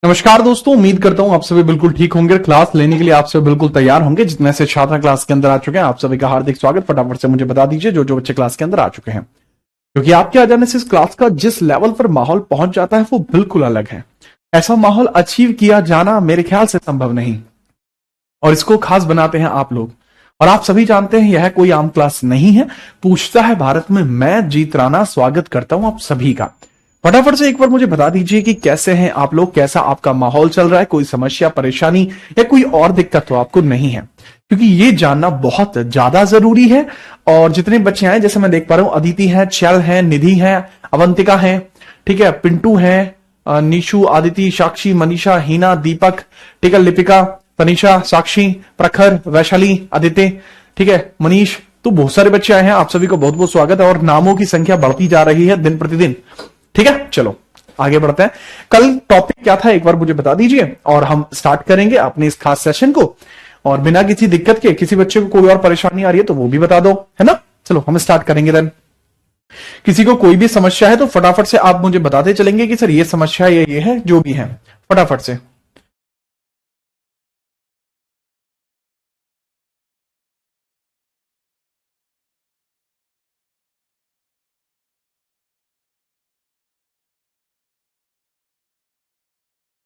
नमस्कार दोस्तों, उम्मीद करता हूं आप सभी बिल्कुल ठीक होंगे। क्लास लेने के लिए आप सभी बिल्कुल तैयार होंगे। जितने से छात्र क्लास के अंदर आ चुके हैं आप सभी का हार्दिक स्वागत। फटाफट से मुझे बता दीजिए जो जो बच्चे क्लास के अंदर आ चुके हैं, क्योंकि आपके आ जाने से इस क्लास का जिस लेवल पर माहौल पहुंच जाता है वो बिल्कुल अलग है। ऐसा माहौल अचीव किया जाना मेरे ख्याल से संभव नहीं, और इसको खास बनाते हैं आप लोग। और आप सभी जानते हैं यह कोई आम क्लास नहीं है। पूछता है भारत में मैं जीत राणा स्वागत करता हूं आप सभी का। फटाफट से एक बार मुझे बता दीजिए कि कैसे हैं आप लोग, कैसा आपका माहौल चल रहा है, कोई समस्या परेशानी या कोई और दिक्कत तो आपको नहीं है, क्योंकि ये जानना बहुत ज्यादा जरूरी है। और जितने बच्चे आए जैसे मैं देख पा रहा हूं, अदिति है, चल है, निधि है, अवंतिका है, ठीक है, पिंटू है, निशु, आदिति, साक्षी, मनीषा, हीना, दीपक, ठीक है, लिपिका, तनिषा, साक्षी, प्रखर, वैशाली, आदित्य, ठीक है, मनीष। तो बहुत सारे बच्चे आए हैं, आप सभी को बहुत बहुत स्वागत है। और नामों की संख्या बढ़ती जा रही है दिन प्रतिदिन। ठीक है, चलो आगे बढ़ते हैं। कल टॉपिक क्या था एक बार मुझे बता दीजिए और हम स्टार्ट करेंगे अपने इस खास सेशन को। और बिना किसी दिक्कत के, किसी बच्चे को कोई और परेशानी आ रही है तो वो भी बता दो, है ना। चलो हम स्टार्ट करेंगे देन। किसी को कोई भी समस्या है तो फटाफट से आप मुझे बताते चलेंगे कि सर ये समस्या ये है, जो भी है फटाफट से।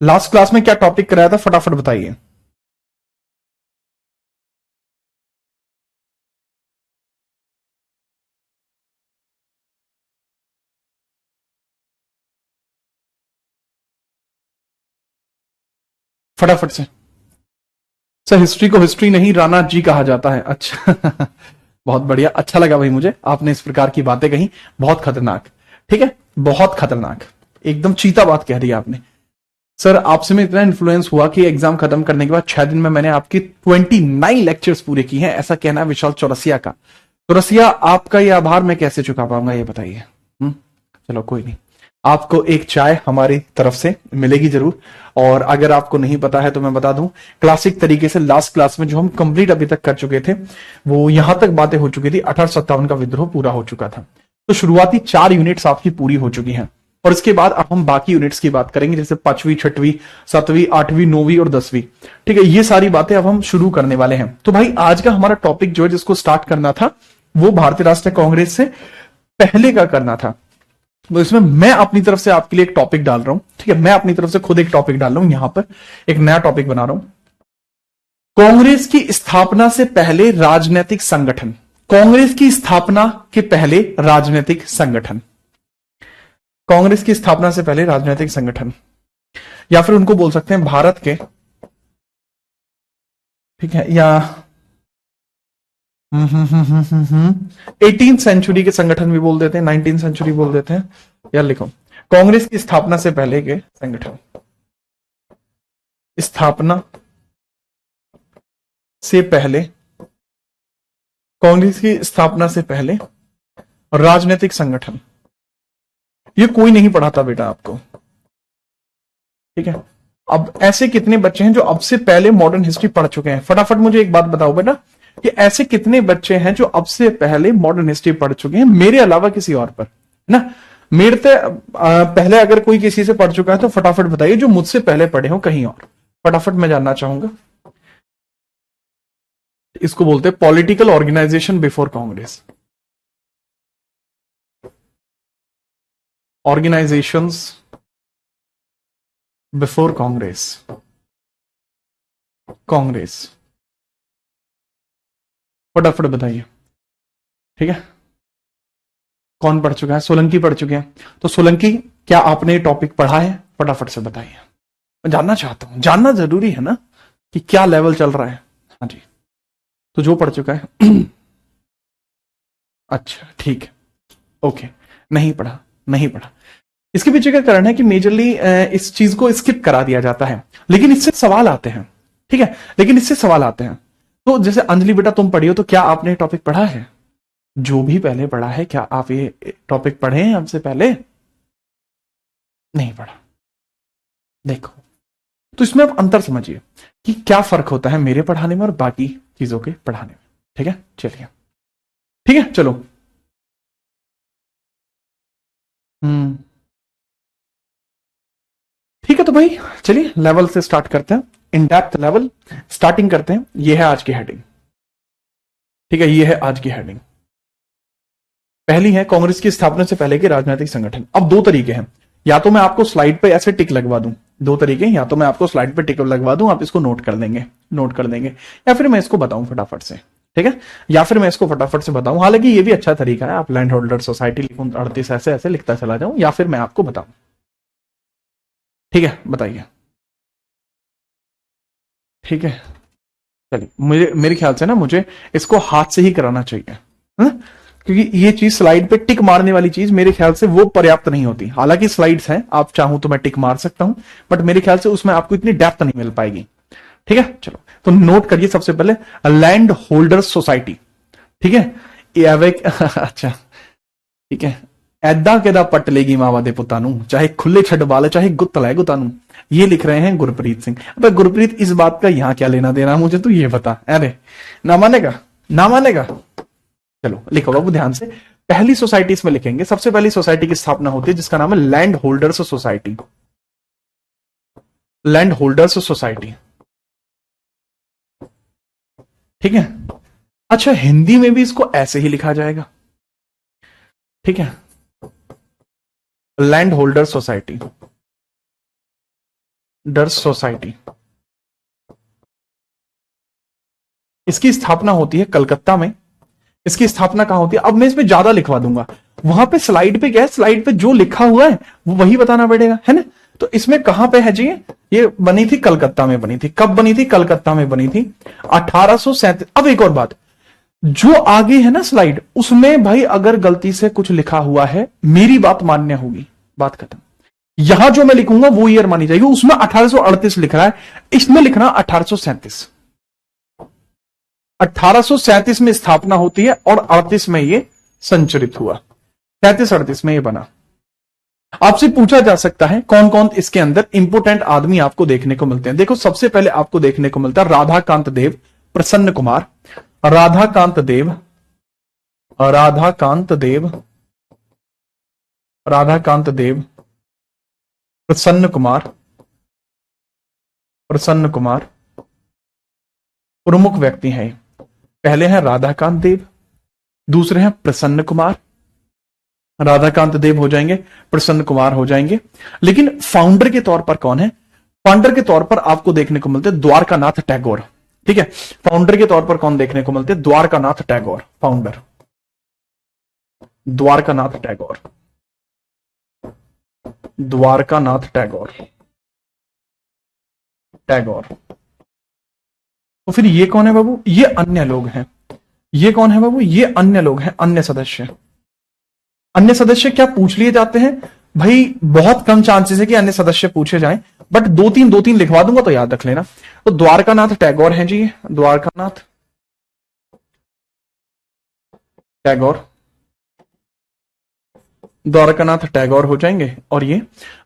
लास्ट क्लास में क्या टॉपिक कराया था फटाफट बताइए। फटाफट से। सर हिस्ट्री को हिस्ट्री नहीं राणा जी कहा जाता है, अच्छा। बहुत बढ़िया, अच्छा लगा भाई मुझे आपने इस प्रकार की बातें कही। बहुत खतरनाक, ठीक है, बहुत खतरनाक, एकदम चीता बात कह दी आपने। सर आपसे मैं इतना इन्फ्लुएंस हुआ कि एग्जाम खत्म करने के बाद 6 दिन में मैंने आपकी 29 लेक्चर्स पूरे किए हैं, ऐसा कहना है विशाल चौरसिया का। चौरसिया आपका ये आभार मैं कैसे चुका पाऊंगा ये बताइए। चलो कोई नहीं, आपको एक चाय हमारी तरफ से मिलेगी जरूर। और अगर आपको नहीं पता है तो मैं बता दूं, क्लासिक तरीके से लास्ट क्लास में जो हम कंप्लीट अभी तक कर चुके थे वो यहां तक बातें हो चुकी थी। 1857 का विद्रोह पूरा हो चुका था, तो शुरुआती 4 यूनिट्स आपकी पूरी हो चुकी हैं। और इसके बाद अब हम बाकी यूनिट्स की बात करेंगे, जैसे 5वीं, 6वीं, 7वीं, 8वीं, 9वीं और 10वीं। ठीक है, ये सारी बातें अब हम शुरू करने वाले हैं। तो भाई आज का हमारा टॉपिक जो है जिसको स्टार्ट करना था वो भारतीय राष्ट्रीय कांग्रेस से पहले का करना था। तो इसमें मैं अपनी तरफ से आपके लिए एक टॉपिक डाल रहा हूं, ठीक है, मैं अपनी तरफ से खुद एक टॉपिक डाल रहा हूं, यहां पर एक नया टॉपिक बना रहा हूं। कांग्रेस की स्थापना से पहले राजनीतिक संगठन। कांग्रेस की स्थापना के पहले राजनीतिक संगठन। कांग्रेस की स्थापना से पहले राजनीतिक संगठन, या फिर उनको बोल सकते हैं भारत के, ठीक है, या 18th सेंचुरी के संगठन भी बोल देते हैं, 19th सेंचुरी बोल देते हैं। या लिखो कांग्रेस की स्थापना से पहले के संगठन। स्थापना से पहले, कांग्रेस की स्थापना से पहले राजनीतिक संगठन। ये कोई नहीं पढ़ाता बेटा आपको, ठीक है। अब ऐसे कितने बच्चे हैं जो अब से पहले मॉडर्न हिस्ट्री पढ़ चुके हैं? फटाफट मुझे एक बात बताओ बेटा कि ऐसे कितने बच्चे हैं जो अब से पहले मॉडर्न हिस्ट्री पढ़ चुके हैं मेरे अलावा किसी और पर, है ना। मेरे से पहले अगर कोई किसी से पढ़ चुका है तो फटाफट बताइए, जो मुझसे पहले पढ़े हो कहीं और। फटाफट मैं जानना चाहूंगा। इसको बोलते हैं political organisation before Congress. Organisations before Congress. Congress, फटाफट बताइए, ठीक है। कौन पढ़ चुका है? सोलंकी पढ़ चुके हैं। तो सोलंकी, क्या आपने टॉपिक पढ़ा है? फटाफट से बताइए, मैं जानना चाहता हूं, जानना जरूरी है ना कि क्या लेवल चल रहा है। हाँ जी, तो जो पढ़ चुका है अच्छा ठीक है, ओके। नहीं पढ़ा, नहीं पढ़ा। इसके पीछे का कारण है कि मेजरली इस चीज को स्किप करा दिया जाता है, लेकिन इससे सवाल आते हैं, ठीक है, लेकिन इससे सवाल आते हैं। तो जैसे अंजलि बेटा तुम पढ़ी हो, तो क्या आपने टॉपिक पढ़ा है? जो भी पहले पढ़ा है, क्या आप ये टॉपिक पढ़े हैं हमसे पहले? नहीं पढ़ा। देखो, तो इसमें आप अंतर समझिए कि क्या फर्क होता है मेरे पढ़ाने में और बाकी चीजों के पढ़ाने में, ठीक है। चलिए, ठीक है, चलो। ठीक है, है, तो भाई चलिए लेवल से स्टार्ट करते हैं, इन डेप्थ लेवल स्टार्टिंग करते हैं। ये है आज की हेडिंग, ठीक है, ये है आज की हेडिंग। पहली है कांग्रेस की स्थापना से पहले के राजनीतिक संगठन। अब दो तरीके हैं, या तो मैं आपको स्लाइड पे ऐसे टिक लगवा दूं, दो तरीके, या तो मैं आपको स्लाइड पे टिक लगवा दूं, आप इसको नोट कर देंगे, या फिर मैं इसको बताऊं फटाफट से, ठीक है, या फिर मैं इसको फटाफट से बताऊं। हालांकि ये भी अच्छा तरीका है, आप लैंड होल्डर सोसाइटी लिखूं 38 ऐसे ऐसे लिखता चला जाऊं, या फिर मैं आपको बताऊं, ठीक है, बताइए, ठीक है। चलिए, मुझे मेरे ख्याल से ना मुझे इसको हाथ से ही कराना चाहिए, है ना? क्योंकि ये चीज स्लाइड पे टिक मारने वाली चीज मेरे ख्याल से वो पर्याप्त नहीं होती। हालांकि स्लाइड्स हैं, आप चाहूं तो मैं टिक मार सकता हूं, बट मेरे ख्याल से उसमें आपको इतनी डेप्थ नहीं मिल पाएगी, ठीक है। चलो, तो नोट करिए सबसे पहले लैंड होल्डर्स सोसाइटी, ठीक है, अच्छा, ठीक है। ऐदा केदा पट लेगी मावा दे पुतानू, चाहे खुले छड़ वाले चाहे गुत्त लाए गुतानू, ये लिख रहे हैं गुरप्रीत सिंह। अबे गुरप्रीत, इस बात का यहां क्या लेना देना, मुझे तो ये बता। अरे ना मानेगा, ना मानेगा। चलो लिखो बाबू ध्यान से, पहली सोसाइटी इसमें लिखेंगे। सबसे पहली सोसाइटी की स्थापना होती है जिसका नाम है land holders society, land holders society, ठीक है। अच्छा, हिंदी में भी इसको ऐसे ही लिखा जाएगा, ठीक है, लैंड होल्डर सोसाइटी, डर्स सोसाइटी। इसकी स्थापना होती है कलकत्ता में। इसकी स्थापना कहां होती है, अब मैं इसमें ज्यादा लिखवा दूंगा, वहां पे स्लाइड पे क्या है, स्लाइड पे जो लिखा हुआ है वो वही बताना पड़ेगा, है ना। तो इसमें कहां पे है जी, ये बनी थी कलकत्ता में बनी थी। कब बनी थी, कलकत्ता में बनी थी 1837। अब एक और बात, जो आगे है ना स्लाइड, उसमें भाई अगर गलती से कुछ लिखा हुआ है, मेरी बात मान्य होगी, बात खत्म। यहां जो मैं लिखूंगा वो ईयर मानी जाएगी। उसमें 1838 लिख रहा है, इसमें लिखना 1837। 1837 में स्थापना होती है और 38 में ये संचरित हुआ, 37-38 में ये बना। आपसे पूछा जा सकता है कौन कौन इसके अंदर इंपोर्टेंट आदमी आपको देखने को मिलते हैं। देखो, सबसे पहले आपको देखने को मिलता है राधाकांत देव, प्रसन्न कुमार, राधाकांत देव, राधाकांत देव, राधाकांत देव, प्रसन्न कुमार, प्रसन्न कुमार प्रमुख व्यक्ति हैं। पहले हैं राधाकांत देव, दूसरे हैं प्रसन्न कुमार। राधाकांत देव हो जाएंगे, प्रसन्न कुमार हो जाएंगे। लेकिन फाउंडर के तौर पर कौन है, फाउंडर के तौर पर आपको देखने को मिलते हैं द्वारकानाथ टैगोर, ठीक है। फाउंडर के तौर पर कौन देखने को मिलते हैं, द्वारकानाथ टैगोर, फाउंडर द्वारकानाथ टैगोर, द्वारकानाथ टैगोर, टैगोर। तो फिर ये कौन है बाबू, ये अन्य लोग हैं। ये कौन है बाबू, ये अन्य लोग हैं, अन्य सदस्य। अन्य सदस्य क्या पूछ लिए जाते हैं भाई, बहुत कम चांसेस है कि अन्य सदस्य पूछे जाएं, बट दो तीन लिखवा दूंगा तो याद रख लेना। तो द्वारकानाथ टैगोर हैं जी, द्वारकानाथ टैगोर, द्वारकानाथ टैगोर हो जाएंगे। और ये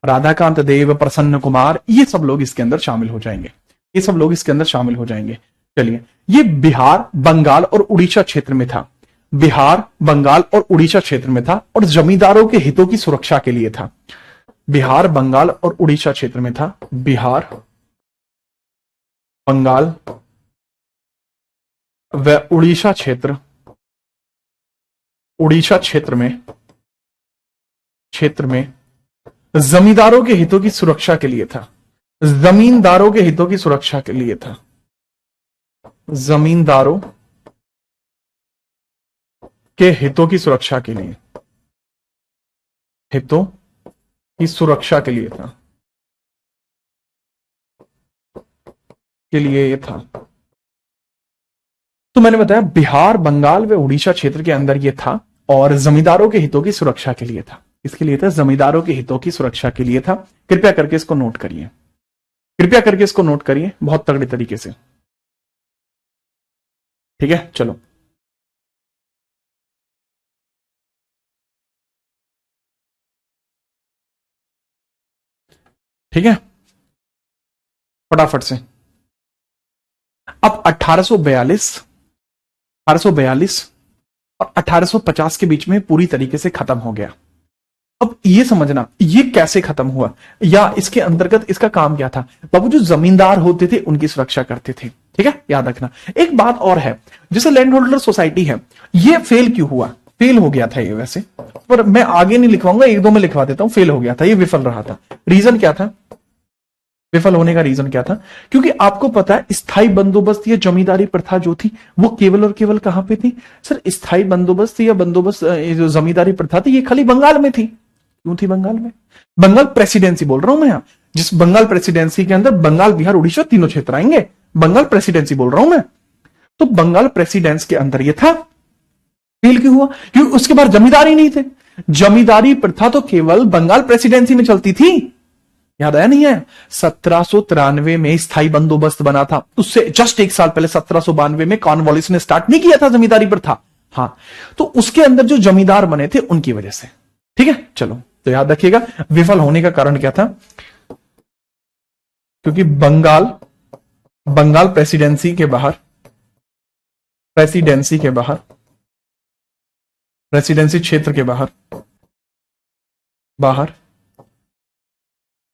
राधाकांत देव, प्रसन्न कुमार, ये सब लोग इसके अंदर शामिल हो जाएंगे, ये सब लोग इसके अंदर शामिल हो जाएंगे। चलिए, ये बिहार, बंगाल और उड़ीसा क्षेत्र में था, बिहार, बंगाल और उड़ीसा क्षेत्र में था, और जमींदारों के हितों की सुरक्षा के लिए था। बिहार, बंगाल और उड़ीसा क्षेत्र में था, बिहार, बंगाल व उड़ीसा क्षेत्र, उड़ीसा क्षेत्र में जमींदारों के हितों की सुरक्षा के लिए था, जमींदारों के हितों की सुरक्षा के लिए था, जमींदारों के हितों की सुरक्षा के लिए, हितों की सुरक्षा के लिए था, के लिए ये था। तो मैंने बताया बिहार, बंगाल व उड़ीसा क्षेत्र के अंदर ये था, और जमींदारों के हितों की सुरक्षा के लिए था। इसके लिए था, जमींदारों के हितों की सुरक्षा के लिए था। कृपया करके इसको नोट करिए, कृपया करके इसको नोट करिए बहुत तगड़े तरीके से, ठीक है। चलो, ठीक है, फटाफट से। अब 1842 और 1850 के बीच में पूरी तरीके से खत्म हो गया। अब ये समझना ये कैसे खत्म हुआ, या इसके अंतर्गत इसका काम क्या था। बाबू जो जमींदार होते थे उनकी सुरक्षा करते थे, ठीक है, याद रखना। एक बात और है, जैसे लैंड होल्डर सोसाइटी है, ये फेल क्यों हुआ, फेल हो गया था ये वैसे, पर मैं आगे नहीं लिखवाऊंगा, एक दो में लिखवा देता हूं, फेल हो गया था, ये विफल रहा था। रीजन क्या था, विफल होने का रीजन क्या था, क्योंकि आपको पता है स्थायी बंदोबस्त या जमींदारी प्रथा जो थी वो केवल और केवल कहां पे थी सर, स्थायी बंदोबस्त या बंदोबस्त ये जो जमींदारी प्रथा थी ये खाली बंगाल में थी। क्यों थी बंगाल में, बंगाल प्रेसिडेंसी बोल रहा हूं मैं यहां, जिस बंगाल प्रेसिडेंसी के अंदर बंगाल बिहार उड़ीसा तीनों क्षेत्र आएंगे, बंगाल प्रेसिडेंसी बोल रहा हूं मैं। तो बंगाल प्रेसिडेंस के अंदर ये था, फेल क्यों हुआ, क्योंकि उसके बाद जमींदारी नहीं थे, जमींदारी प्रथा तो केवल बंगाल प्रेसिडेंसी में चलती थी, याद आया नहीं है। 1793 में स्थायी बंदोबस्त बना था, उससे जस्ट एक साल पहले 1792 में कॉर्नवालिस ने स्टार्ट नहीं किया था जमींदारी प्रथा, हाँ, तो उसके अंदर जो जमींदार बने थे उनकी वजह से, ठीक है। चलो तो याद रखिएगा विफल होने का कारण क्या था, क्योंकि बंगाल बंगाल प्रेसिडेंसी के बाहर, प्रेसिडेंसी के बाहर, प्रेसिडेंसी क्षेत्र के बाहर बाहर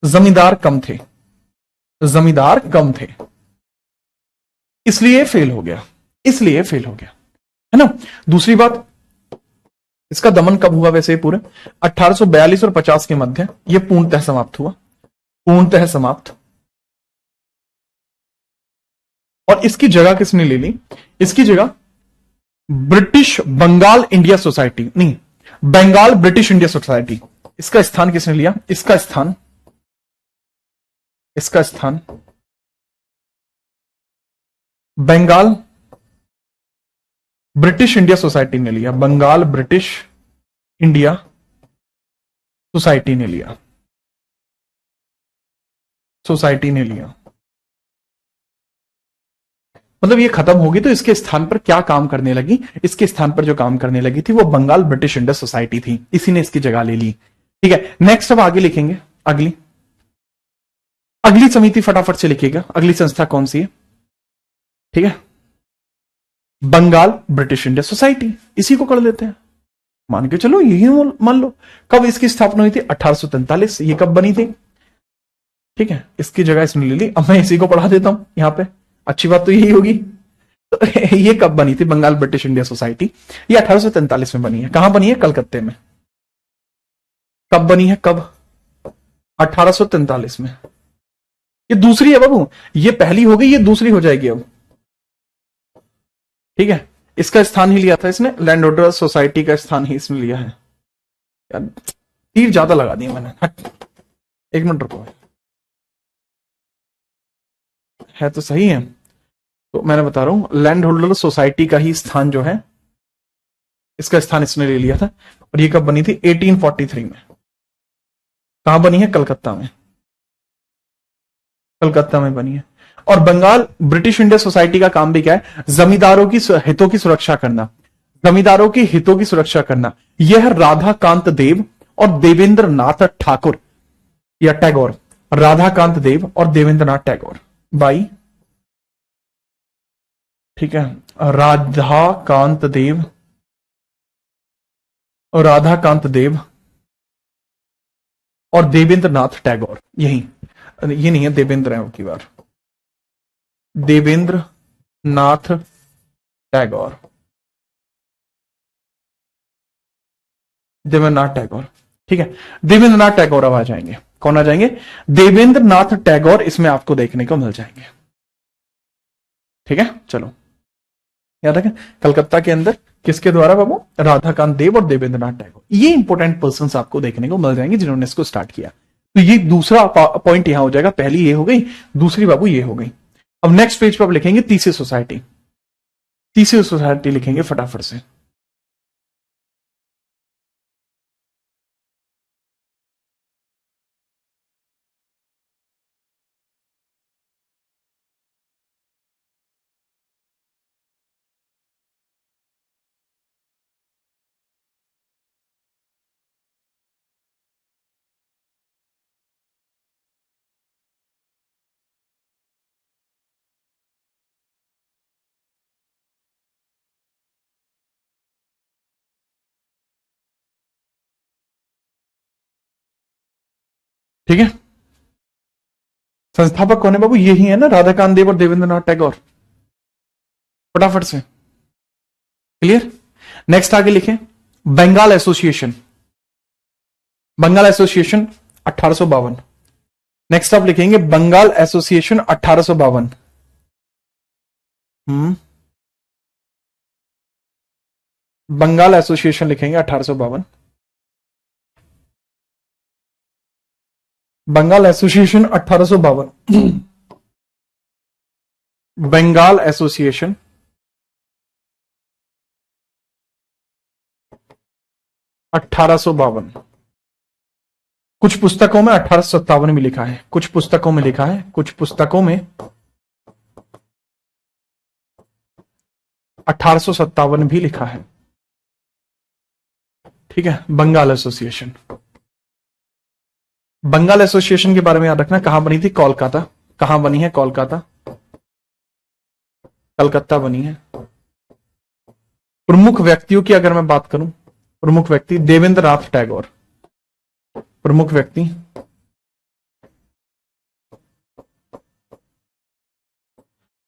जमींदार कम थे, जमींदार कम थे, इसलिए फेल हो गया, इसलिए फेल हो गया, है ना। दूसरी बात, इसका दमन कब हुआ वैसे पूरे 1842 और 50 के मध्य यह पूर्णतः समाप्त हुआ, पूर्णतः समाप्त। और इसकी जगह किसने ले ली, इसकी जगह ब्रिटिश बंगाल इंडिया सोसाइटी, नहीं, बंगाल ब्रिटिश इंडिया सोसाइटी, इसका स्थान किसने लिया, इसका स्थान, इसका स्थान बंगाल ब्रिटिश इंडिया सोसाइटी ने लिया, बंगाल ब्रिटिश इंडिया सोसाइटी ने लिया, सोसाइटी ने लिया। मतलब ये खत्म होगी तो इसके स्थान पर क्या काम करने लगी, इसके स्थान पर जो काम करने लगी थी वो बंगाल ब्रिटिश इंडिया सोसाइटी थी, इसी ने इसकी जगह ले ली, ठीक है। नेक्स्ट अब आगे लिखेंगे, अगली अगली समिति फटाफट से लिखिएगा, अगली संस्था कौन सी है, ठीक है, बंगाल ब्रिटिश इंडिया सोसाइटी, इसी को कर लेते हैं, मान के चलो यही मान लो। कब इसकी स्थापना हुई थी, 1843, ये कब बनी थी, ठीक है, इसकी जगह इसने ले ली। अब मैं इसी को पढ़ा देता हूं यहां पे, अच्छी बात तो यही होगी। तो ये कब बनी थी बंगाल ब्रिटिश इंडिया सोसाइटी, ये 1843 में बनी है, कहां बनी है, कलकत्ते में। कब बनी है, कब, 1843 में। ये दूसरी है बाबू, ये पहली हो गई, ये दूसरी हो जाएगी अब, ठीक है। इसका स्थान ही लिया था इसने, लैंड होल्डर सोसाइटी का स्थान ही इसने लिया है। यार तीर ज्यादा लगा दिया मैंने, एक मिनट रुको, है तो सही है, तो मैंने बता रहा हूं लैंड होल्डर सोसाइटी का ही स्थान जो है, इसका स्थान इसने ले लिया था। और ये कब बनी थी, 1843 में। कहां बनी है, कलकत्ता में, कलकत्ता में बनी है। और बंगाल ब्रिटिश इंडिया सोसाइटी का काम भी क्या है, जमींदारों की हितों की सुरक्षा करना, जमींदारों के हितों की सुरक्षा करना। यह राधा कांत देव और देवेंद्र नाथ ठाकुर या टैगोर, राधा कांत देव और देवेंद्र नाथ टैगोर बाई, ठीक है, राधा कांत देव और राधा कांत देव और देवेंद्र नाथ टैगोर, यही, ये नहीं है देवेंद्र है की बार, देवेंद्र नाथ टैगोर, देवेंद्र नाथ टैगोर, ठीक है। देवेंद्र नाथ टैगोर अब आ जाएंगे, कौन आ जाएंगे, देवेंद्र नाथ टैगोर इसमें आपको देखने को मिल जाएंगे, ठीक है। चलो याद रखें, कलकत्ता के अंदर किसके द्वारा बाबू, राधाकांत देव और देवेंद्र नाथ टैगोर, ये इंपॉर्टेंट पर्सन आपको देखने को मिल जाएंगे जिन्होंने इसको स्टार्ट किया। तो ये दूसरा पॉइंट यहां हो जाएगा, पहली ये हो गई, दूसरी बाबू ये हो गई। अब नेक्स्ट पेज पर आप लिखेंगे तीसरी सोसाइटी, तीसरी सोसाइटी लिखेंगे फटाफट से। ठीक है, संस्थापक कौन है बाबू? यही है ना, राधाकांत देव और देवेंद्रनाथ टैगोर। फटाफट से क्लियर। नेक्स्ट आगे लिखें, Bengal association. Bengal association 1852। Next आप लिखेंगे बंगाल एसोसिएशन 1852। बंगाल एसोसिएशन लिखेंगे 1852। बंगाल एसोसिएशन 1852। बंगाल एसोसिएशन 1852। कुछ पुस्तकों में 1857 में लिखा है, कुछ पुस्तकों में लिखा है, कुछ पुस्तकों में 1857 भी लिखा है। ठीक है, बंगाल एसोसिएशन। बंगाल एसोसिएशन के बारे में याद रखना, कहां बनी थी? कोलकाता। कहां बनी है? कोलकाता, कलकत्ता बनी है। प्रमुख व्यक्तियों की अगर मैं बात करूं, प्रमुख व्यक्ति देवेंद्रनाथ टैगोर। प्रमुख व्यक्ति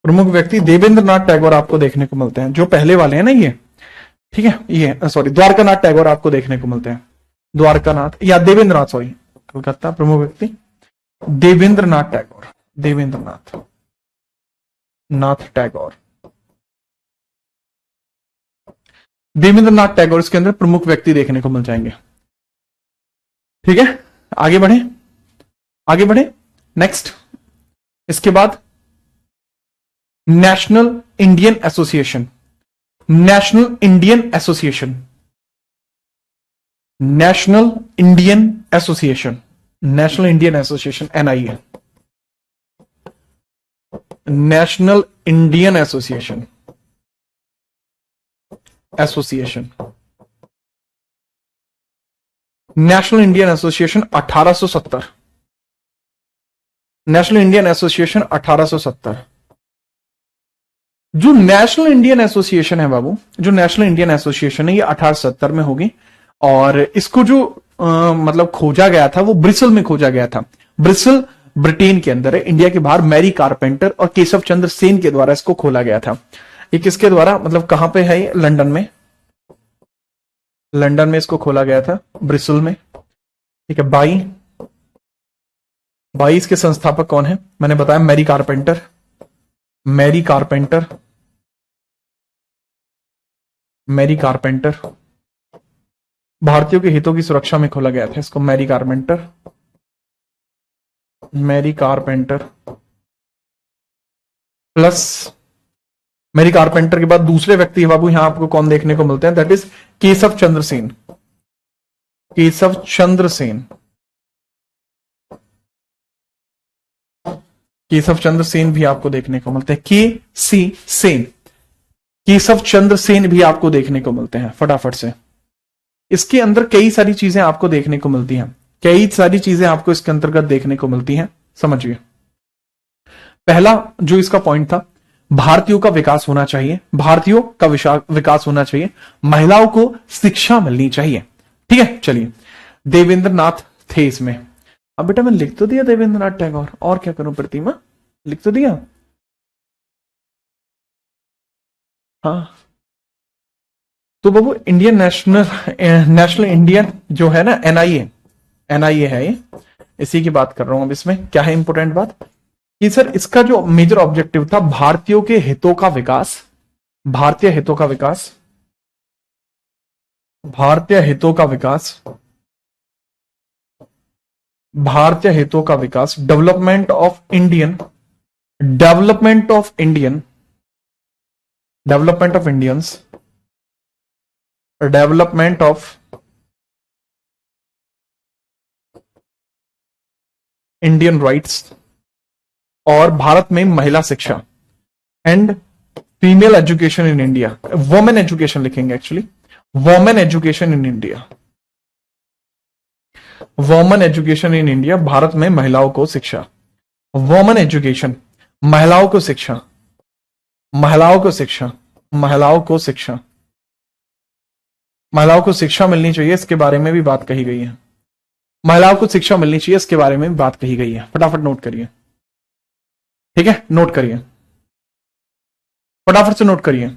प्रमुख व्यक्ति देवेंद्रनाथ टैगोर आपको देखने को मिलते हैं, जो पहले वाले हैं ना ये। ठीक है, ये सॉरी द्वारकानाथ टैगोर आपको देखने को मिलते हैं। द्वारकानाथ या देवेंद्रनाथ, सॉरी, कलकत्ता। प्रमुख व्यक्ति देवेंद्रनाथ टैगोर, देवेंद्रनाथ नाथ टैगोर, देवेंद्रनाथ टैगोर इसके अंदर प्रमुख व्यक्ति देखने को मिल जाएंगे। ठीक है, आगे बढ़े, आगे बढ़े। नेक्स्ट, इसके बाद national Indian association. National Indian association, national Indian association, national Indian association, NIA. National Indian association, association, national Indian association 1870। National Indian association 1870। जो नेशनल इंडियन एसोसिएशन है बाबू, जो नेशनल इंडियन एसोसिएशन है, ये 1870 में होगी। और इसको जो मतलब खोजा गया था वो ब्रिसल में खोजा गया था। ब्रिसल ब्रिटेन के अंदर है, इंडिया के बाहर। मैरी कारपेंटर और केशव चंद्र सेन के द्वारा इसको खोला गया था। ये किसके द्वारा, मतलब कहां पे है ये? लंदन में। लंदन में इसको खोला गया था, ब्रिसल में। ठीक है, बाई इसके संस्थापक कौन है? मैंने बताया Mary Carpenter. Mary Carpenter, Mary Carpenter. भारतीयों के हितों की सुरक्षा में खोला गया था इसको, Mary Carpenter. Mary Carpenter plus Mary Carpenter के बाद दूसरे व्यक्ति बाबू यहां आपको कौन देखने को मिलते हैं? That is Keshav Chandra Sen. केशव चंद्र सेन, केशव चंद्र सेन भी आपको देखने को मिलते हैं। के सी सेन, केशव चंद्र सेन भी आपको देखने को मिलते हैं। फटाफट से, इसके अंदर कई सारी चीजें आपको देखने को मिलती हैं, कई सारी चीजें आपको इसके अंतर्गत देखने को मिलती हैं। समझिए, पहला जो इसका पॉइंट था, भारतीयों का विकास होना चाहिए, भारतीयों का विकास होना चाहिए, महिलाओं को शिक्षा मिलनी चाहिए। ठीक है, चलिए, देवेंद्रनाथ थे इसमें। अब बेटा मैं लिख तो दिया देवेंद्रनाथ टैगोर, और क्या करूं प्रतिमा, लिख तो दिया। हाँ, तो बाबू इंडियन नेशनल इंडियन जो है ना, एनआईए, एनआईए है ये, इसी की बात कर रहा हूं। अब इसमें क्या है इंपॉर्टेंट बात कि सर इसका जो मेजर ऑब्जेक्टिव था, भारतीयों के हितों का विकास, भारतीय हितों का विकास, भारतीय हितों का विकास, भारतीय हितों का विकास, development of Indian, development of Indian, development of Indians, development of Indian rights, और भारत में महिला शिक्षा and female education in India. Women education लिखेंगे actually, women education in India, women education in India, Bharat में महिलाओं को शिक्षा, वुमेन एजुकेशन, महिलाओं को शिक्षा, महिलाओं को शिक्षा, महिलाओं को शिक्षा, महिलाओं को शिक्षा मिलनी चाहिए, इसके बारे में भी बात कही गई है। महिलाओं को शिक्षा मिलनी चाहिए, इसके बारे में बात कही गई है। फटाफट नोट करिए, ठीक है, नोट करिए, फटाफट से नोट करिए।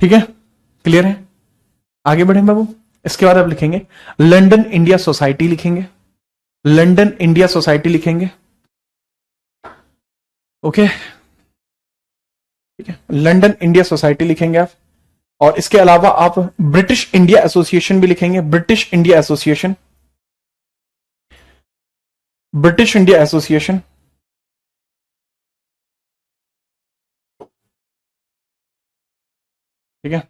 ठीक है, क्लियर है, आगे बढ़े बाबू। इसके बाद आप लिखेंगे लंदन इंडिया सोसाइटी, लिखेंगे लंदन इंडिया सोसाइटी लिखेंगे, ओके, ठीक है, लंदन इंडिया सोसाइटी लिखेंगे आप। और इसके अलावा आप ब्रिटिश इंडिया एसोसिएशन भी लिखेंगे, British India association, British India association, ठीक है।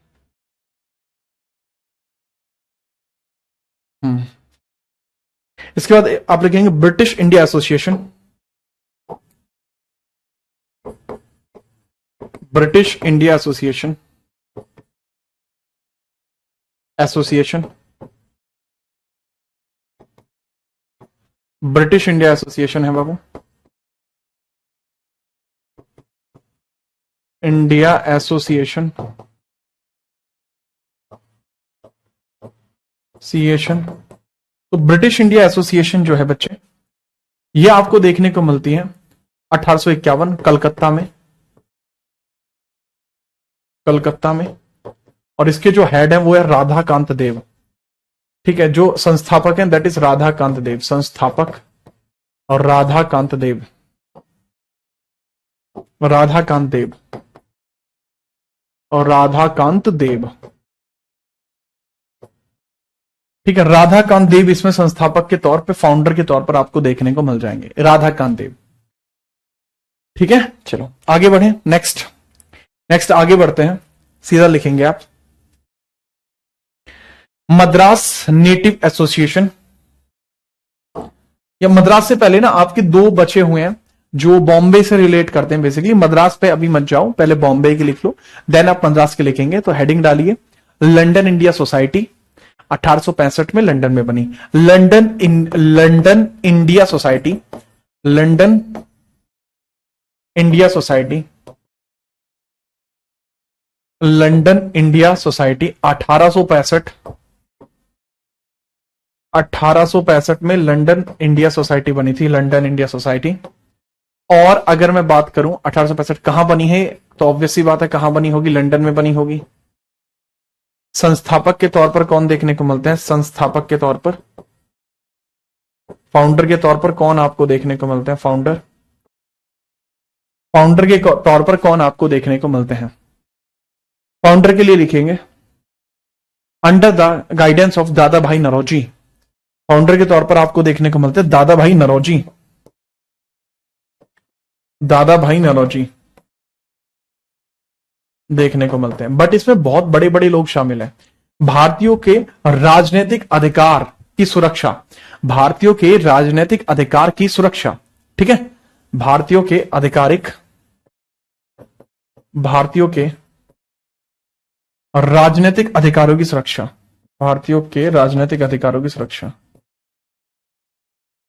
इसके बाद आप लिखेंगे British India association, British India association, association, British India association है बाबू, इंडिया एसोसिएशन, तो ब्रिटिश इंडिया एसोसिएशन जो है बच्चे, ये आपको देखने को मिलती है 1851 कलकत्ता में, कलकत्ता में। और इसके जो हेड है वो है राधाकांत देव, ठीक है, जो संस्थापक हैं दैट इज राधाकांत देव, संस्थापक और राधाकांत देव, राधाकांत देव और राधाकांत देव, ठीक है। राधाकांत देव इसमें संस्थापक के तौर पे, फाउंडर के तौर पर आपको देखने को मिल जाएंगे, राधाकांत देव, ठीक है। चलो आगे बढ़े, नेक्स्ट नेक्स्ट आगे बढ़ते हैं, सीधा लिखेंगे आप मद्रास नेटिव एसोसिएशन। या मद्रास से पहले ना आपके दो बचे हुए हैं जो बॉम्बे से रिलेट करते हैं बेसिकली। मद्रास पे अभी मत जाओ, पहले बॉम्बे के लिख लो, देन आप मद्रास के लिखेंगे। तो हेडिंग डालिए लंदन इंडिया सोसाइटी, 1865 में लंदन में बनी, London India society, London India society, London India society 1865 में लंदन इंडिया सोसाइटी बनी थी, लंदन इंडिया सोसाइटी। और अगर मैं बात करूं 1865 कहां बनी है, तो ऑब्वियस सी बात है कहां बनी होगी, लंदन में बनी होगी। संस्थापक के तौर पर कौन देखने को मिलते हैं, संस्थापक के तौर पर, फाउंडर के तौर पर कौन आपको देखने को मिलते हैं, फाउंडर, फाउंडर के तौर पर कौन आपको देखने को मिलते हैं। फाउंडर के लिए लिखेंगे अंडर द गाइडेंस ऑफ दादा भाई नौरोजी, फाउंडर के तौर पर आपको देखने को मिलते हैं दादा भाई नौरोजी, दादा भाई नौरोजी देखने को मिलते हैं। बट इसमें बहुत बड़े बड़े लोग शामिल हैं। भारतीयों के राजनीतिक अधिकार की सुरक्षा, भारतीयों के राजनीतिक अधिकार की सुरक्षा, ठीक है, भारतीयों के आधिकारिक, भारतीयों के राजनीतिक अधिकारों की सुरक्षा, भारतीयों के राजनीतिक अधिकारों की सुरक्षा,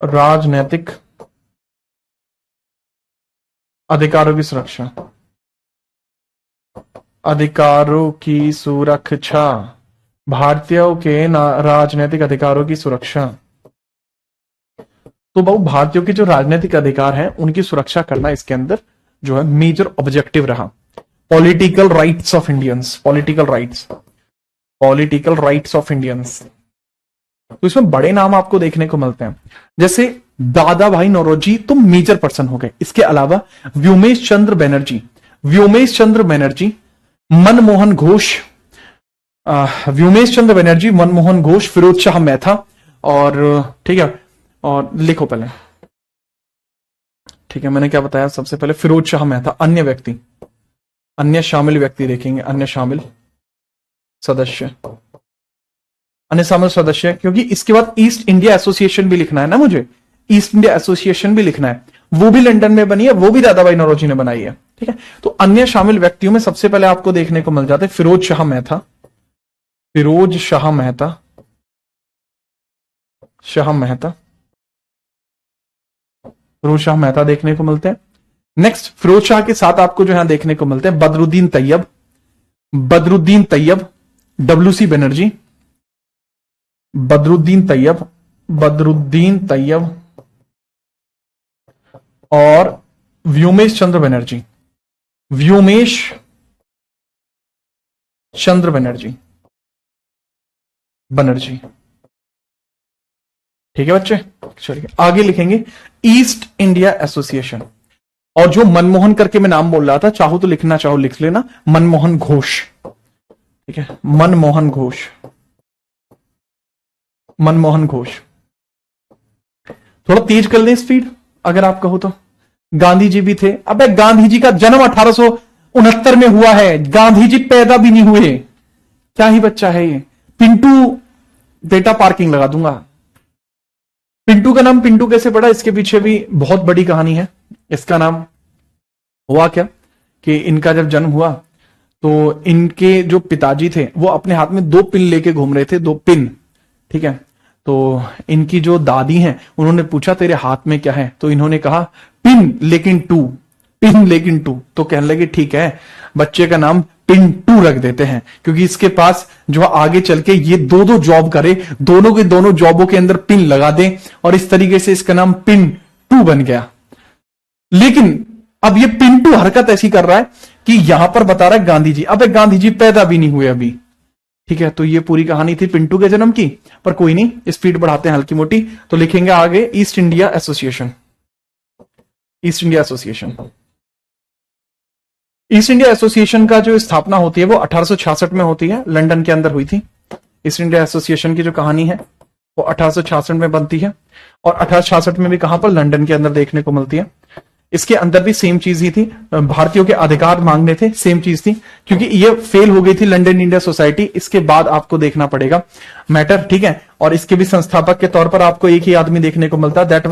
राजनीतिक अधिकारों की सुरक्षा, अधिकारों की सुरक्षा, भारतीयों के राजनीतिक अधिकारों की सुरक्षा। तो बहु भारतीयों के जो राजनीतिक अधिकार हैं उनकी सुरक्षा करना इसके अंदर जो है मेजर ऑब्जेक्टिव रहा। Political rights of Indians, political rights, political rights of Indians. तो इसमें बड़े नाम आपको देखने को मिलते हैं, जैसे दादा भाई नौरोजी तो मेजर पर्सन हो गए। इसके अलावा व्योमेश चंद्र बनर्जी, व्योमेश चंद्र बनर्जी, मनमोहन घोष, व्योमेश चंद्र बनर्जी, मनमोहन घोष, फिरोज शाह मेहता, और ठीक है, और लिखो पहले, ठीक है, मैंने क्या बताया सबसे पहले, फिरोज शाह मेहता। अन्य व्यक्ति, अन्य शामिल व्यक्ति देखेंगे, अन्य शामिल सदस्य, अन्य शामिल सदस्य, क्योंकि इसके बाद ईस्ट इंडिया एसोसिएशन भी लिखना है ना मुझे, ईस्ट इंडिया एसोसिएशन भी लिखना है। वो भी लंदन में बनी है, वो भी दादाभाई नौरोजी ने बनाई है। ठीक है, तो अन्य शामिल व्यक्तियों में सबसे पहले आपको देखने को मिल जाते फिरोज शाह मेहता, फिरोज शाह मेहता, शाह मेहता, फिरोज शाह मेहता देखने को मिलते हैं। नेक्स्ट फिरोज शाह के साथ आपको जो यहां देखने को मिलते हैं बदरुद्दीन तैयब, बदरुद्दीन तैयब, डब्ल्यूसी बनर्जी, बदरुद्दीन तैयब, बदरुद्दीन तैयब और व्योमेश चंद्र बनर्जी, व्योमेश चंद्र बनर्जी, बनर्जी। ठीक है बच्चे, चलिए आगे लिखेंगे ईस्ट इंडिया एसोसिएशन। और जो मनमोहन करके मैं नाम बोल रहा था, चाहो तो लिखना, चाहो लिख लेना, मनमोहन घोष। ठीक है, मनमोहन घोष, मनमोहन घोष। थोड़ा तेज कर लें स्पीड अगर आप कहो तो। गांधी जी भी थे। अबे गांधी जी का जन्म 1869 में हुआ है, गांधी जी पैदा भी नहीं हुए। क्या ही बच्चा है ये। पिंटू, डेटा पार्किंग लगा दूंगा। पिंटू का नाम पिंटू कैसे पड़ा, इसके पीछे भी बहुत बड़ी कहानी है। इसका नाम हुआ क्या कि इनका जब जन्म हुआ तो इनके जो पिताजी थे वो अपने हाथ में 2 पिन लेके घूम रहे थे, 2 पिन। ठीक है, तो इनकी जो दादी हैं उन्होंने पूछा तेरे हाथ में क्या है, तो इन्होंने कहा पिन लेकिन 2, पिन लेकिन 2। तो कहने लगे ठीक है, बच्चे का नाम पिंटू रख देते हैं, क्योंकि इसके पास जो आगे चल के ये 2 जॉब करे, दोनों के दोनों जॉबों के अंदर पिन लगा दे, और इस तरीके से इसका नाम पिंटू बन गया। लेकिन अब ये पिंटू हरकत ऐसी कर रहा है कि यहां पर बता रहा है गांधी जी। अब गांधी जी पैदा भी नहीं हुए अभी। ठीक है, तो ये पूरी कहानी थी पिंटू के जन्म की। पर कोई नहीं, स्पीड बढ़ाते हैं हल्की मोटी। तो लिखेंगे आगे east India association, east India association. East India association का जो स्थापना होती है वो 1866 में होती है, लंदन के अंदर हुई थी। ईस्ट इंडिया एसोसिएशन की जो कहानी है वो 1866 में बनती है, और 1866 में भी कहां पर, लंदन के अंदर देखने को मिलती है। इसके अंदर भी सेम चीज ही थी, भारतीयों के अधिकार मांगने थे, सेम चीज थी। क्योंकि ये फेल हो गई थी लंदन इंडिया सोसाइटी, इसके बाद आपको देखना पड़ेगा मैटर। ठीक है, और इसके भी संस्थापक के तौर पर आपको एक ही आदमी देखने को मिलता है, दैट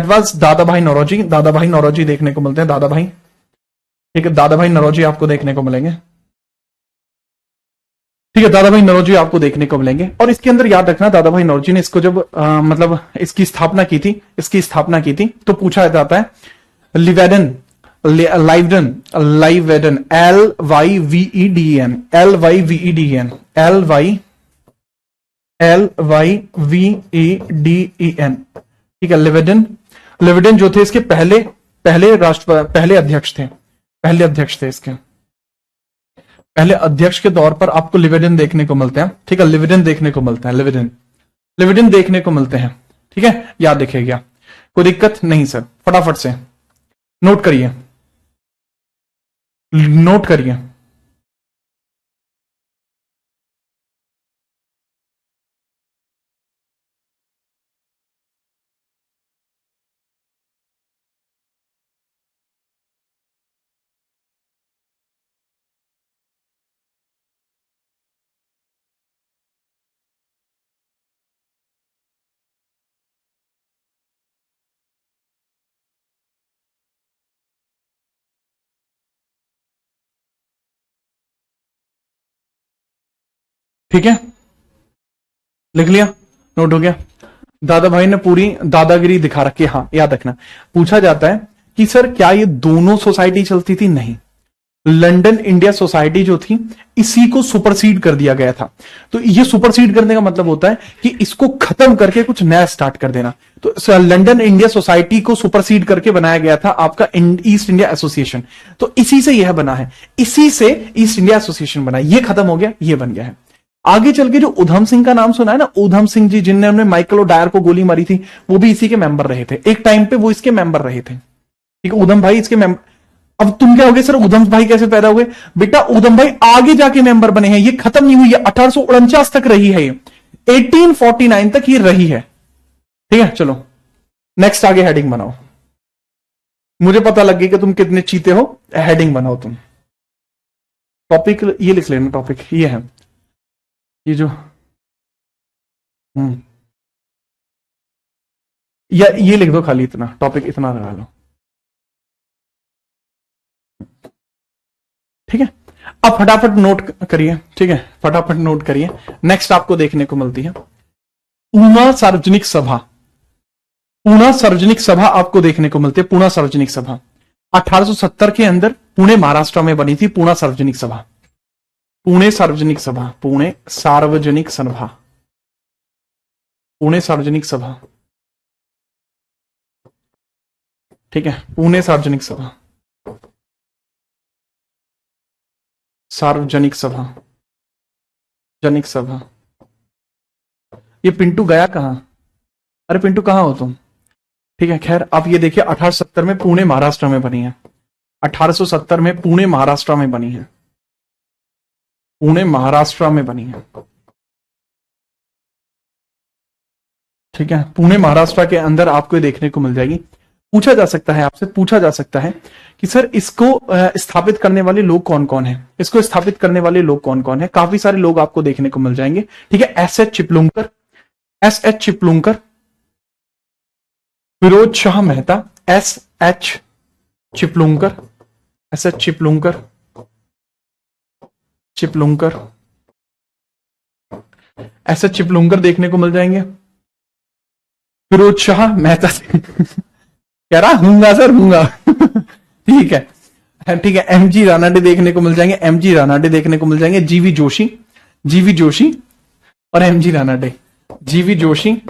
वाज दादाभाई नौरोजी। दादाभाई नौरोजी देखने को मिलते हैं, दादाभाई। ठीक है, दादाभाई नौरोजी आपको देखने को मिलेंगे। ठीक है, दादाभाई नौरोजी आपको देखने को मिलेंगे। और इसके अंदर याद रखना, दादाभाई नौरोजी ने इसको जब मतलब इसकी स्थापना की थी, तो पूछा जाता है लिवेडन, लाइवडन, लाइवेडन, LYVEDEN, LYVEDEN, LYVEDEN। ठीक है, लिवेडन, लिवेडन जो थे इसके पहले अध्यक्ष थे, इसके पहले अध्यक्ष के तौर पर आपको लिवेडन देखने को मिलते हैं। ठीक है, लिवेडन देखने को मिलते हैं, लिवेडन देखने को मिलते हैं। ठीक है, याद रखिएगा, कोई दिक्कत नहीं सर। फटाफट से नोट करिए, नोट करिए। ठीक है, लिख लिया, नोट हो गया। दादा भाई ने पूरी दादागिरी दिखा रखी है। हाँ, याद रखना, पूछा जाता है कि सर क्या ये दोनों सोसाइटी चलती थी? नहीं, लंदन इंडिया सोसाइटी जो थी इसी को सुपरसीड कर दिया गया था। तो ये सुपरसीड करने का मतलब होता है कि इसको खत्म करके कुछ नया स्टार्ट कर देना। तो लंदन इंडिया सोसाइटी को सुपरसीड करके बनाया गया था आपका ईस्ट इंडिया एसोसिएशन। तो इसी से यह बना है, इसी से ईस्ट इंडिया एसोसिएशन बना। ये खत्म हो गया, ये बन गया है। आगे चल के जो उधम सिंह का नाम सुना है ना, उधम सिंह जी जिन्होंने माइकल ओडायर को गोली मारी थी, वो भी इसी के मेंबर रहे थे। एक टाइम पे वो इसके मेंबर रहे थे। ठीक है, उधम भाई इसके मेंबर। अब तुम क्या होगे सर, उधम भाई कैसे पैदा हुए? बेटा उधम भाई आगे जाके मेंबर बने हैं, ये खत्म नहीं हुई है, 1849 तक रही है, ये 1849 तक ये रही है। ठीक है, चलो नेक्स्ट आगे हेडिंग बनाओ। मुझे पता लग गया कि तुम कितने चीते हो, हेडिंग बनाओ तुम। टॉपिक ये लिख लेना, टॉपिक ये है, ये जो या ये लिख दो खाली, इतना टॉपिक इतना लगा लो, ठीक है। अब फटाफट नोट करिए, ठीक है, फटाफट नोट करिए। नेक्स्ट आपको देखने को मिलती है पूना सार्वजनिक सभा। पूना सार्वजनिक सभा आपको देखने को मिलती है, पूना सार्वजनिक सभा 1870 के अंदर पुणे महाराष्ट्र में बनी थी। पूना सार्वजनिक सभा, पुणे सार्वजनिक सभा, पुणे सार्वजनिक सभा, पुणे सार्वजनिक सभा, ठीक है, पुणे सार्वजनिक सभा, सार्वजनिक सभा, जनिक सभा। ये पिंटू गया कहां? अरे पिंटू कहां हो तुम? ठीक है, खैर आप ये देखिए 1870 में पुणे महाराष्ट्र में बनी है। 1870 में पुणे महाराष्ट्र में बनी है, पुणे महाराष्ट्र में बनी है, ठीक है। पुणे महाराष्ट्र के अंदर आपको ये देखने को मिल जाएगी। पूछा जा सकता है, आपसे पूछा जा सकता है कि सर इसको स्थापित करने वाले लोग कौन कौन है, इसको स्थापित करने वाले लोग कौन कौन है। काफी सारे लोग आपको देखने को मिल जाएंगे, ठीक है। S H Chiplunkar, S H Chiplunkar, Firoz Shah Mehta, S H Chiplunkar, S H Chiplunkar, Chiplunkar, S H Chiplunkar देखने को मिल जाएंगे। फिरोज शाह मेहता से कह रहा हूंगा सर, हूंगा ठीक है, ठीक है। एमजी रानाडे देखने को मिल जाएंगे, एमजी रानाडे देखने को मिल जाएंगे। जीवी जोशी, जीवी जोशी और एमजी रानाडे, जीवी जोशी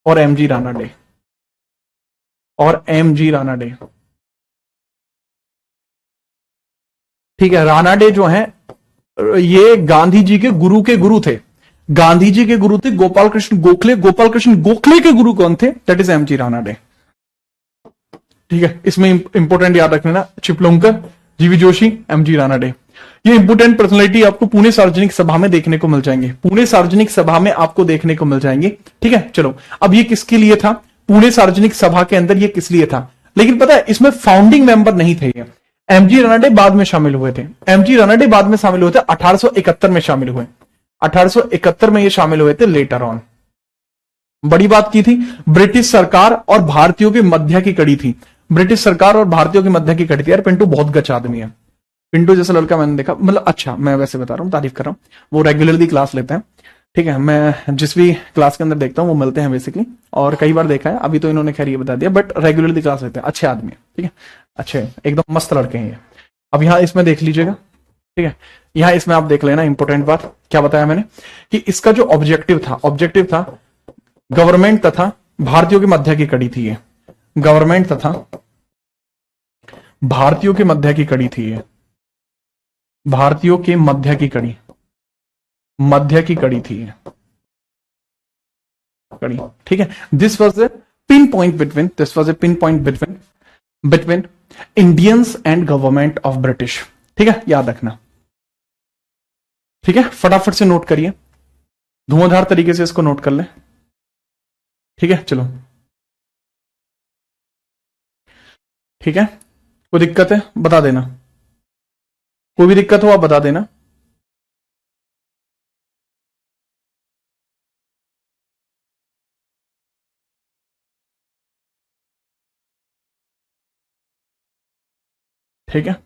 और एमजी रानाडे, और एमजी रानाडे, ठीक है। रानाडे जो है ये गांधी जी के गुरु थे, गांधी जी के गुरु थे गोपाल कृष्ण गोखले। गोपाल कृष्ण गोखले के गुरु कौन थे? दैट इज एमजी रानाडे, ठीक है। इसमें इंपोर्टेंट याद रखना, चिपलुंकर, जीवी जोशी, एमजी रानाडे, ये इंपोर्टेंट पर्सनैलिटी आपको पुणे सार्वजनिक सभा में देखने को मिल जाएंगे, पुणे सार्वजनिक सभा में आपको देखने को मिल जाएंगे, ठीक है। चलो अब ये किसके लिए था? पुणे सार्वजनिक सभा के अंदर ये किस लिए था? लेकिन पता है इसमें फाउंडिंग मेंबर नहीं थे ये, एमजी रानाडे बाद में शामिल हुए थे। एमजी रानाडे बाद में शामिल हुए थे, 1871 में शामिल हुए, 1871 में ये शामिल हुए थे, लेटर ऑन। बड़ी बात की थी, ब्रिटिश सरकार और भारतीयों की मध्य की कड़ी थी, ब्रिटिश सरकार और भारतीयों की मध्य की कड़ी थी। यार पिंटू बहुत गच आदमी है, पिंटू जैसा लड़का मैंने देखा, मतलब अच्छा, मैं वैसे बता रहा हूँ, तारीफ कर रहा हूँ, वो रेगुलरली क्लास लेते हैं, ठीक है। मैं जिस भी क्लास के अंदर देखता हूँ वो मिलते हैं बेसिकली, और कई बार देखा है, अभी तो इन्होंने खैर ये बता दिया, बट रेगुलरली क्लास लेते हैं, अच्छे आदमी है, ठीक है, अच्छे एकदम मस्त लड़के हैं ये। अब यहाँ इसमें देख लीजिएगा, ठीक है, यहाँ इसमें आप देख लेना, इंपॉर्टेंट बात क्या बताया मैंने कि इसका जो ऑब्जेक्टिव था गवर्नमेंट तथा भारतीयों की मध्य की कड़ी थी ये, गवर्नमेंट तथा भारतीयों के मध्य की कड़ी थी ये, भारतीयों के मध्य की कड़ी, मध्य की कड़ी थी ये कड़ी, ठीक है। This was a pin point between, this was a pin point between Indians and government of British, ठीक है, याद रखना, ठीक है। फटाफट से नोट करिए, धुआंधार तरीके से इसको नोट कर ले, ठीक है। चलो ठीक है, कोई दिक्कत है बता देना, कोई भी दिक्कत हो आप बता देना, ठीक है।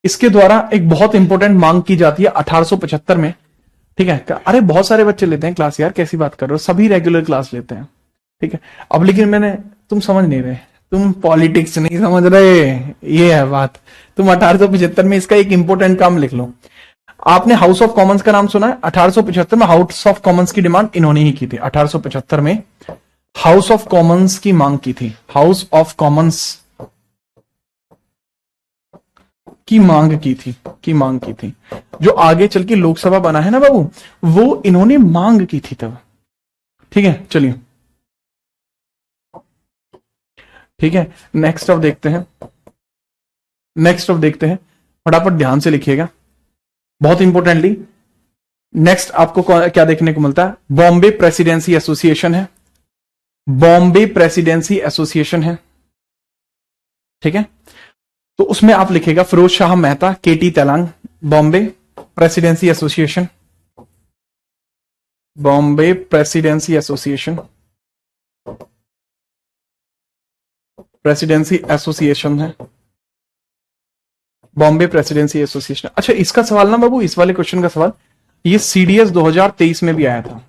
इसके द्वारा एक बहुत इंपॉर्टेंट मांग की जाती है 1875 में, ठीक है। अरे बहुत सारे बच्चे लेते हैं क्लास यार, कैसी बात कर रहे हो, सभी रेगुलर क्लास लेते हैं, ठीक है। अब लेकिन मैंने, तुम समझ नहीं रहे, तुम पॉलिटिक्स नहीं समझ रहे, ये है बात। तुम 1875 में इसका एक इंपॉर्टेंट काम लिख लो। आपने हाउस ऑफ कॉमन्स का नाम सुना है? 1875 में हाउस ऑफ कॉमन्स की डिमांड इन्होंने ही की थी। 1875 में हाउस ऑफ कॉमन्स की मांग की थी, हाउस ऑफ कॉमन्स की मांग की थी, जो आगे चल के लोकसभा बना है ना बाबू, वो इन्होंने मांग की थी तब, ठीक है। चलिए ठीक है, नेक्स्ट अब देखते हैं, फटाफट ध्यान से लिखिएगा, बहुत इंपॉर्टेंटली। नेक्स्ट आपको क्या देखने को मिलता है? बॉम्बे प्रेसिडेंसी एसोसिएशन है, बॉम्बे प्रेसिडेंसी एसोसिएशन है, ठीक है। तो उसमें आप लिखेगा Firoz Shah Mehta, KT Telang, Bombay presidency association, Bombay presidency association, presidency association है, बॉम्बे प्रेसिडेंसी एसोसिएशन। अच्छा, इसका सवाल ना बाबू, इस वाले क्वेश्चन का सवाल ये सीडीएस 2023 में भी आया था,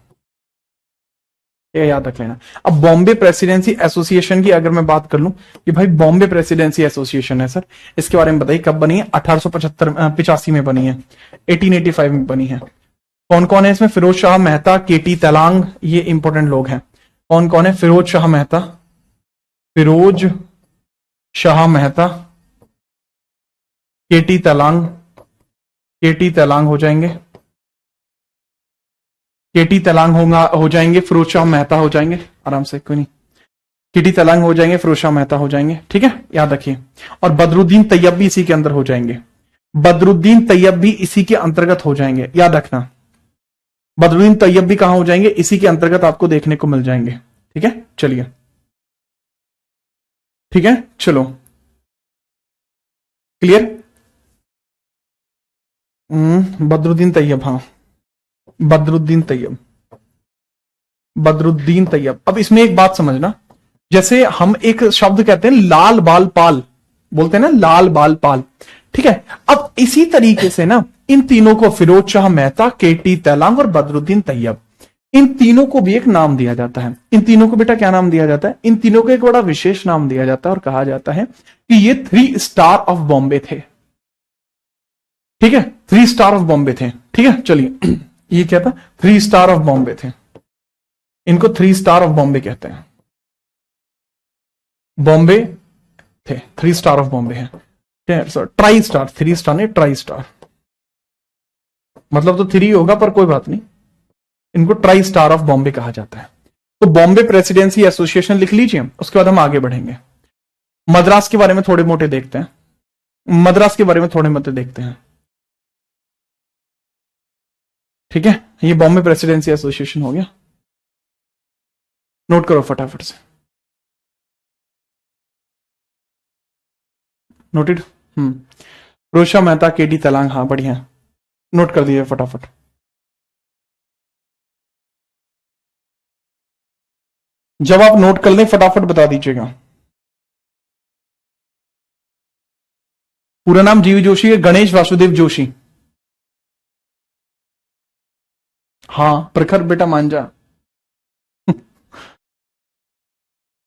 ये याद रख लेना। अब बॉम्बे प्रेसिडेंसी एसोसिएशन की अगर मैं बात कर लूं, ये भाई बॉम्बे प्रेसिडेंसी एसोसिएशन है सर, इसके बारे में बताइए कब बनी है? 1885 में बनी है, 1885 में बनी है। कौन कौन है इसमें? फिरोज शाह मेहता, केटी तलांग, ये इंपॉर्टेंट लोग हैं। कौन कौन है? फिरोज शाह मेहता, फिरोज शाह मेहता, केटी तलांग, केटी तलांग हो जाएंगे, केटी तलांग हो जाएंगे, फिरोज शाह मेहता हो जाएंगे, आराम से, कोई नहीं, केटी तलांग हो जाएंगे, फिरोज शाह मेहता हो जाएंगे, ठीक है, याद रखिए। और बदरुद्दीन तैयब भी इसी के अंदर हो जाएंगे, बदरुद्दीन तैयब भी इसी के अंतर्गत हो जाएंगे, याद रखना। बदरुद्दीन तैयब भी कहां हो जाएंगे? इसी के अंतर्गत आपको देखने को मिल जाएंगे, ठीक है, चलिए, ठीक है, चलो, क्लियर। बदरुद्दीन तैयब, हाँ, बदरुद्दीन तैयब, बदरुद्दीन तैयब। अब इसमें एक बात समझना, जैसे हम एक शब्द कहते हैं लाल बाल पाल, बोलते हैं ना लाल बाल पाल, ठीक है। अब इसी तरीके से ना इन तीनों को, फिरोज शाह मेहता, केटी तलांग और बदरुद्दीन तैयब, इन तीनों को भी एक नाम दिया जाता है। इन तीनों को बेटा क्या नाम दिया जाता है? इन तीनों को एक बड़ा विशेष नाम दिया जाता है और कहा जाता है कि ये 3 स्टार ऑफ बॉम्बे थे, ठीक है, 3 स्टार ऑफ बॉम्बे थे, ठीक है, चलिए, ये क्या था? 3 स्टार ऑफ बॉम्बे थे, इनको 3 स्टार ऑफ बॉम्बे कहते हैं, बॉम्बे थे, 3 स्टार ऑफ बॉम्बे है, ट्राई स्टार, 3 स्टार नहीं, ट्राई स्टार, मतलब तो 3 होगा पर कोई बात नहीं, इनको ट्राई स्टार ऑफ बॉम्बे कहा जाता है। तो बॉम्बे प्रेसिडेंसी एसोसिएशन लिख लीजिए, उसके बाद हम आगे बढ़ेंगे। मद्रास के बारे में थोड़े मोटे देखते हैं, मद्रास के बारे में थोड़े मोटे देखते हैं, ठीक है, ये बॉम्बे प्रेसिडेंसी एसोसिएशन हो गया, नोट करो फटाफट से, नोटेड। फिरोज शाह मेहता, केटी तलांग, हाँ बढ़िया, नोट कर दिए फटाफट। जब आप नोट कर लें फटाफट बता दीजिएगा। पूरा नाम जीवी जोशी है, गणेश वासुदेव जोशी, हाँ प्रखर बेटा मान जा,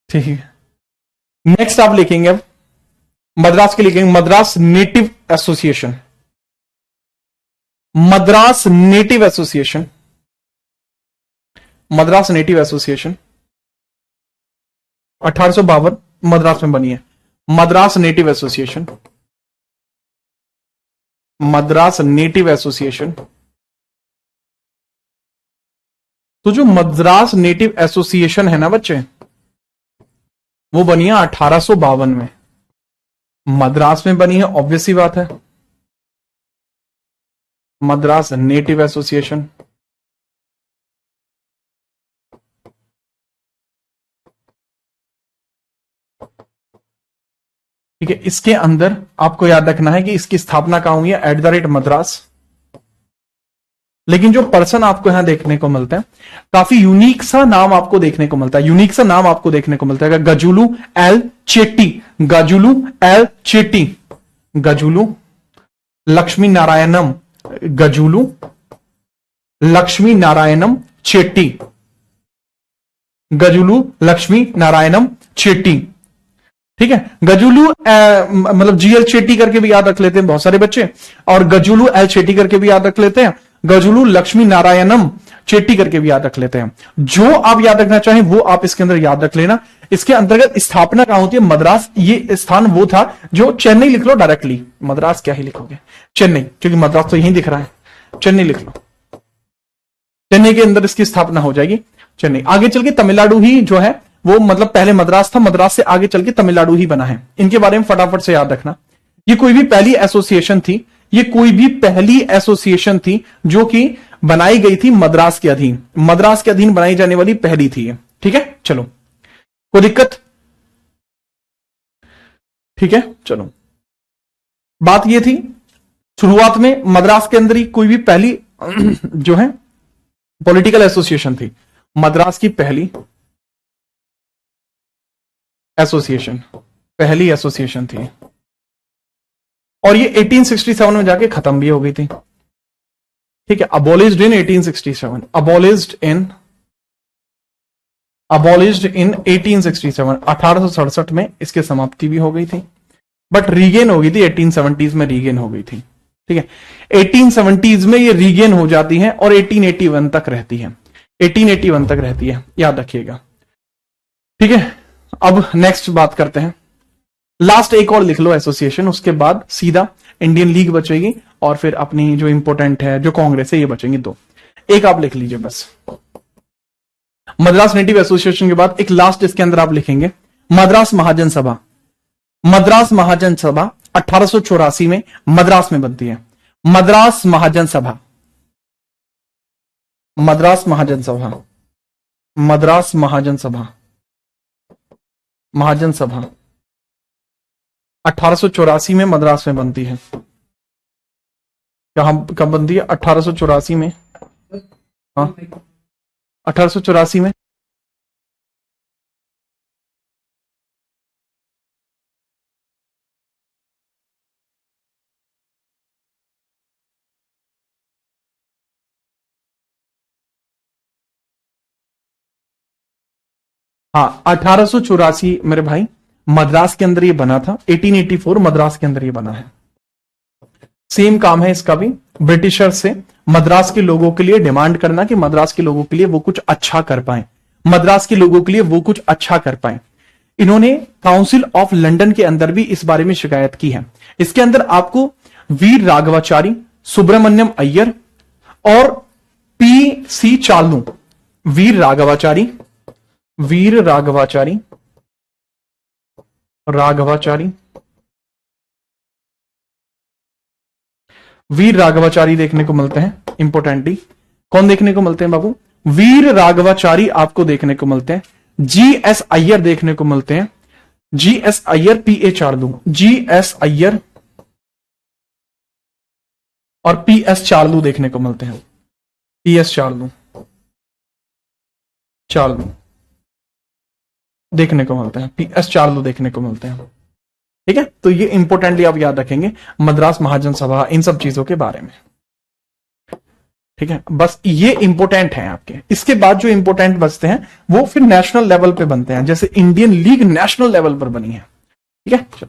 ठीक है। नेक्स्ट आप लिखेंगे अब मद्रास के, लिखेंगे Madras native association, Madras native association, Madras native association 1852 Madras में बनी है, Madras native association, Madras native association. तो जो मद्रास नेटिव एसोसिएशन है ना बच्चे, वो बनी है 1852 में, मद्रास में बनी है, ऑब्वियस सी बात है, मद्रास नेटिव एसोसिएशन। ठीक है, इसके अंदर आपको याद रखना है कि इसकी स्थापना कहां हुई है? @मद्रास। लेकिन जो पर्सन आपको यहां देखने को मिलता है, काफी यूनिक सा नाम आपको देखने को मिलता है, यूनिक सा नाम आपको देखने को मिलता है, गजुलू एल चेट्टी, गजुलू एल चेट्टी, गजुलू लक्ष्मी नारायणम, गजुलू लक्ष्मी नारायणम चेट्टी, गजुलू लक्ष्मी नारायणम चेट्टी, ठीक है। गजुलू मतलब जीएल चेट्टी करके भी याद रख लेते हैं बहुत सारे बच्चे, और गजुलू एल चेट्टी करके भी याद रख लेते हैं, गजुलू लक्ष्मी नारायणम चेट्टी करके भी याद रख लेते हैं। जो आप याद रखना चाहें वो आप इसके अंदर याद रख लेना। इसके अंतर्गत स्थापना कहां होती है? मद्रास। ये स्थान वो था जो, चेन्नई लिख लो डायरेक्टली, मद्रास क्या ही लिखोगे, चेन्नई, क्योंकि मद्रास तो यहीं दिख रहा है, चेन्नई लिख लो, चेन्नई के अंदर इसकी स्थापना हो जाएगी, चेन्नई। आगे चल के तमिलनाडु ही जो है वो, मतलब पहले मद्रास था, मद्रास से आगे चल के तमिलनाडु ही बना है। इनके बारे में फटाफट से याद रखना। ये कोई भी पहली एसोसिएशन थी, ये कोई भी पहली एसोसिएशन थी जो कि बनाई गई थी मद्रास के अधीन, मद्रास के अधीन बनाई जाने वाली पहली थी, ठीक है। चलो, कोई दिक्कत? ठीक है, चलो, बात ये थी शुरुआत में मद्रास के अंदर ही कोई भी पहली जो है पॉलिटिकल एसोसिएशन थी, मद्रास की पहली एसोसिएशन, पहली एसोसिएशन थी, और ये 1867 में जाके खत्म भी हो गई थी। ठीक है, अबॉलिश्ड इन 1867, अबॉलिश्ड इन 1867, 1867 में इसकी समाप्ति भी हो गई थी, बट रीगेन हो गई थी 1870s में, रीगेन हो गई थी। ठीक है, 1870s में ये रीगेन हो जाती है और 1881 तक रहती है, 1881 तक रहती है, याद रखिएगा। ठीक है, अब नेक्स्ट बात करते हैं, लास्ट एक और लिख लो एसोसिएशन, उसके बाद सीधा इंडियन लीग बचेगी और फिर अपनी जो इंपोर्टेंट है जो कांग्रेस है ये बचेंगी दो। एक आप लिख लीजिए बस, मद्रास नेटिव एसोसिएशन के बाद एक लास्ट इसके अंदर आप लिखेंगे मद्रास महाजन सभा। मद्रास महाजन सभा 1884 में मद्रास में बनती है, मद्रास महाजन सभा, मद्रास महाजन सभा, मद्रास महाजन सभा, महाजन सभा 1884 में मद्रास में बनती है। कब बनती है? 1884 में। हाँ, 1884 में। हाँ, 1884 मेरे भाई मद्रास के अंदर ये बना था, 1884 मद्रास के अंदर ये बना है। सेम काम है इसका भी, ब्रिटिशर से मद्रास के लोगों के लिए डिमांड करना कि मद्रास के लोगों के लिए वो कुछ अच्छा कर पाए, मद्रास के लोगों के लिए वो कुछ अच्छा कर पाए। इन्होंने काउंसिल ऑफ लंदन के अंदर भी इस बारे में शिकायत की है। इसके अंदर आपको वीर राघवाचारी, सुब्रमण्यम अय्यर और पी.सी. चालू, वीर राघवाचारी, वीर राघवाचारी, राघवाचारी, वीर राघवाचारी देखने को मिलते हैं। इंपोर्टेंटली कौन देखने को मिलते हैं बाबू? वीर राघवाचारी आपको देखने को मिलते हैं। जी.एस. अय्यर देखने को मिलते हैं, GS. Iyer, PA. Charlu, GS. Iyer और पी.एस. चार्लू देखने को मिलते हैं, पी.एस. चार्लू, चार्लू देखने को मिलते हैं, पी.एस. चार्लू देखने को मिलते हैं। ठीक है, तो ये इंपोर्टेंटली आप याद रखेंगे मद्रास महाजन सभा, इन सब चीजों के बारे में। ठीक है, बस ये इंपोर्टेंट है आपके। इसके बाद जो इंपोर्टेंट बचते हैं वो फिर नेशनल लेवल पे बनते हैं, जैसे इंडियन लीग नेशनल लेवल पर बनी है। ठीक है,